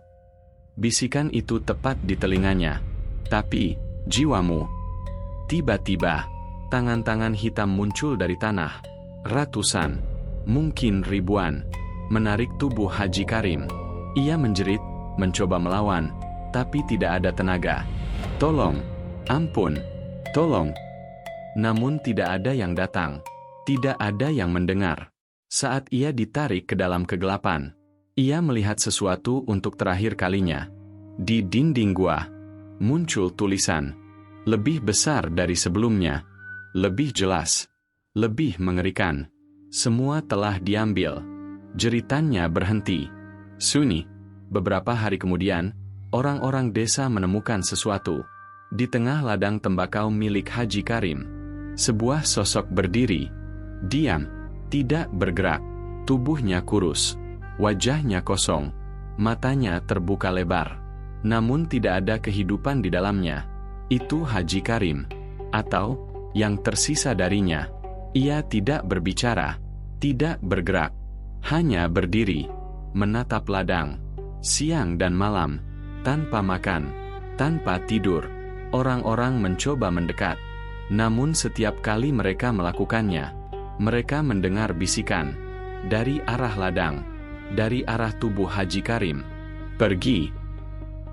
Bisikan itu tepat di telinganya. "Tapi, jiwamu." Tiba-tiba, tangan-tangan hitam muncul dari tanah. Ratusan, mungkin ribuan, menarik tubuh Haji Karim. Ia menjerit, mencoba melawan, tapi tidak ada tenaga. "Tolong, ampun, tolong." Namun tidak ada yang datang. Tidak ada yang mendengar. Saat ia ditarik ke dalam kegelapan, ia melihat sesuatu untuk terakhir kalinya. Di dinding gua, muncul tulisan. Lebih besar dari sebelumnya. Lebih jelas. Lebih mengerikan. Semua telah diambil. Jeritannya berhenti. Sunyi. Beberapa hari kemudian, orang-orang desa menemukan sesuatu. Di tengah ladang tembakau milik Haji Karim, sebuah sosok berdiri. Diam, tidak bergerak. Tubuhnya kurus, wajahnya kosong, matanya terbuka lebar. Namun tidak ada kehidupan di dalamnya. Itu Haji Karim, atau yang tersisa darinya. Ia tidak berbicara, tidak bergerak, hanya berdiri, menatap ladang. Siang dan malam, tanpa makan, tanpa tidur, orang-orang mencoba mendekat. Namun setiap kali mereka melakukannya, mereka mendengar bisikan. Dari arah ladang, dari arah tubuh Haji Karim. "Pergi."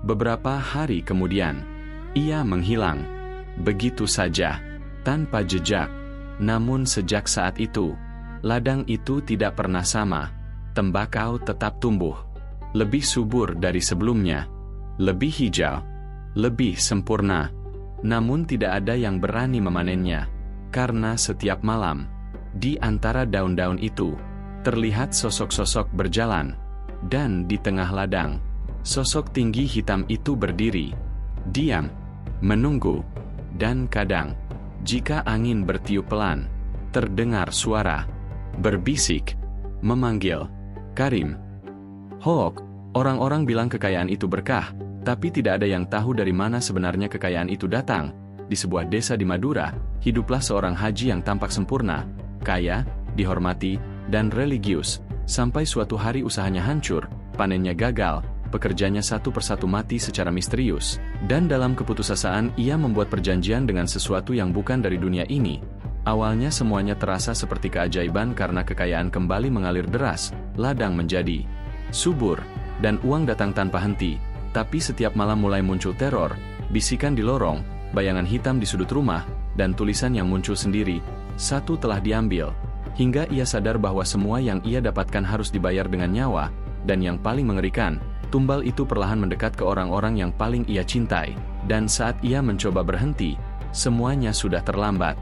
Beberapa hari kemudian, ia menghilang. Begitu saja, tanpa jejak. Namun sejak saat itu, ladang itu tidak pernah sama. Tembakau tetap tumbuh. Lebih subur dari sebelumnya, lebih hijau, lebih sempurna. Namun tidak ada yang berani memanennya, karena setiap malam, di antara daun-daun itu, terlihat sosok-sosok berjalan, dan di tengah ladang, Sosok tinggi hitam itu berdiri, diam, menunggu, dan kadang, jika angin bertiup pelan, terdengar suara, berbisik, memanggil, "Karim." Hook, orang-orang bilang kekayaan itu berkah, tapi tidak ada yang tahu dari mana sebenarnya kekayaan itu datang. Di sebuah desa di Madura, hiduplah seorang haji yang tampak sempurna, kaya, dihormati, dan religius, sampai suatu hari usahanya hancur, panennya gagal, pekerjanya satu persatu mati secara misterius, dan dalam keputusasaan ia membuat perjanjian dengan sesuatu yang bukan dari dunia ini. Awalnya semuanya terasa seperti keajaiban karena kekayaan kembali mengalir deras, ladang menjadi subur, dan uang datang tanpa henti. Tapi setiap malam mulai muncul teror, bisikan di lorong, bayangan hitam di sudut rumah, dan tulisan yang muncul sendiri, satu telah diambil. Hingga ia sadar bahwa semua yang ia dapatkan harus dibayar dengan nyawa, dan yang paling mengerikan, tumbal itu perlahan mendekat ke orang-orang yang paling ia cintai, dan saat ia mencoba berhenti, semuanya sudah terlambat.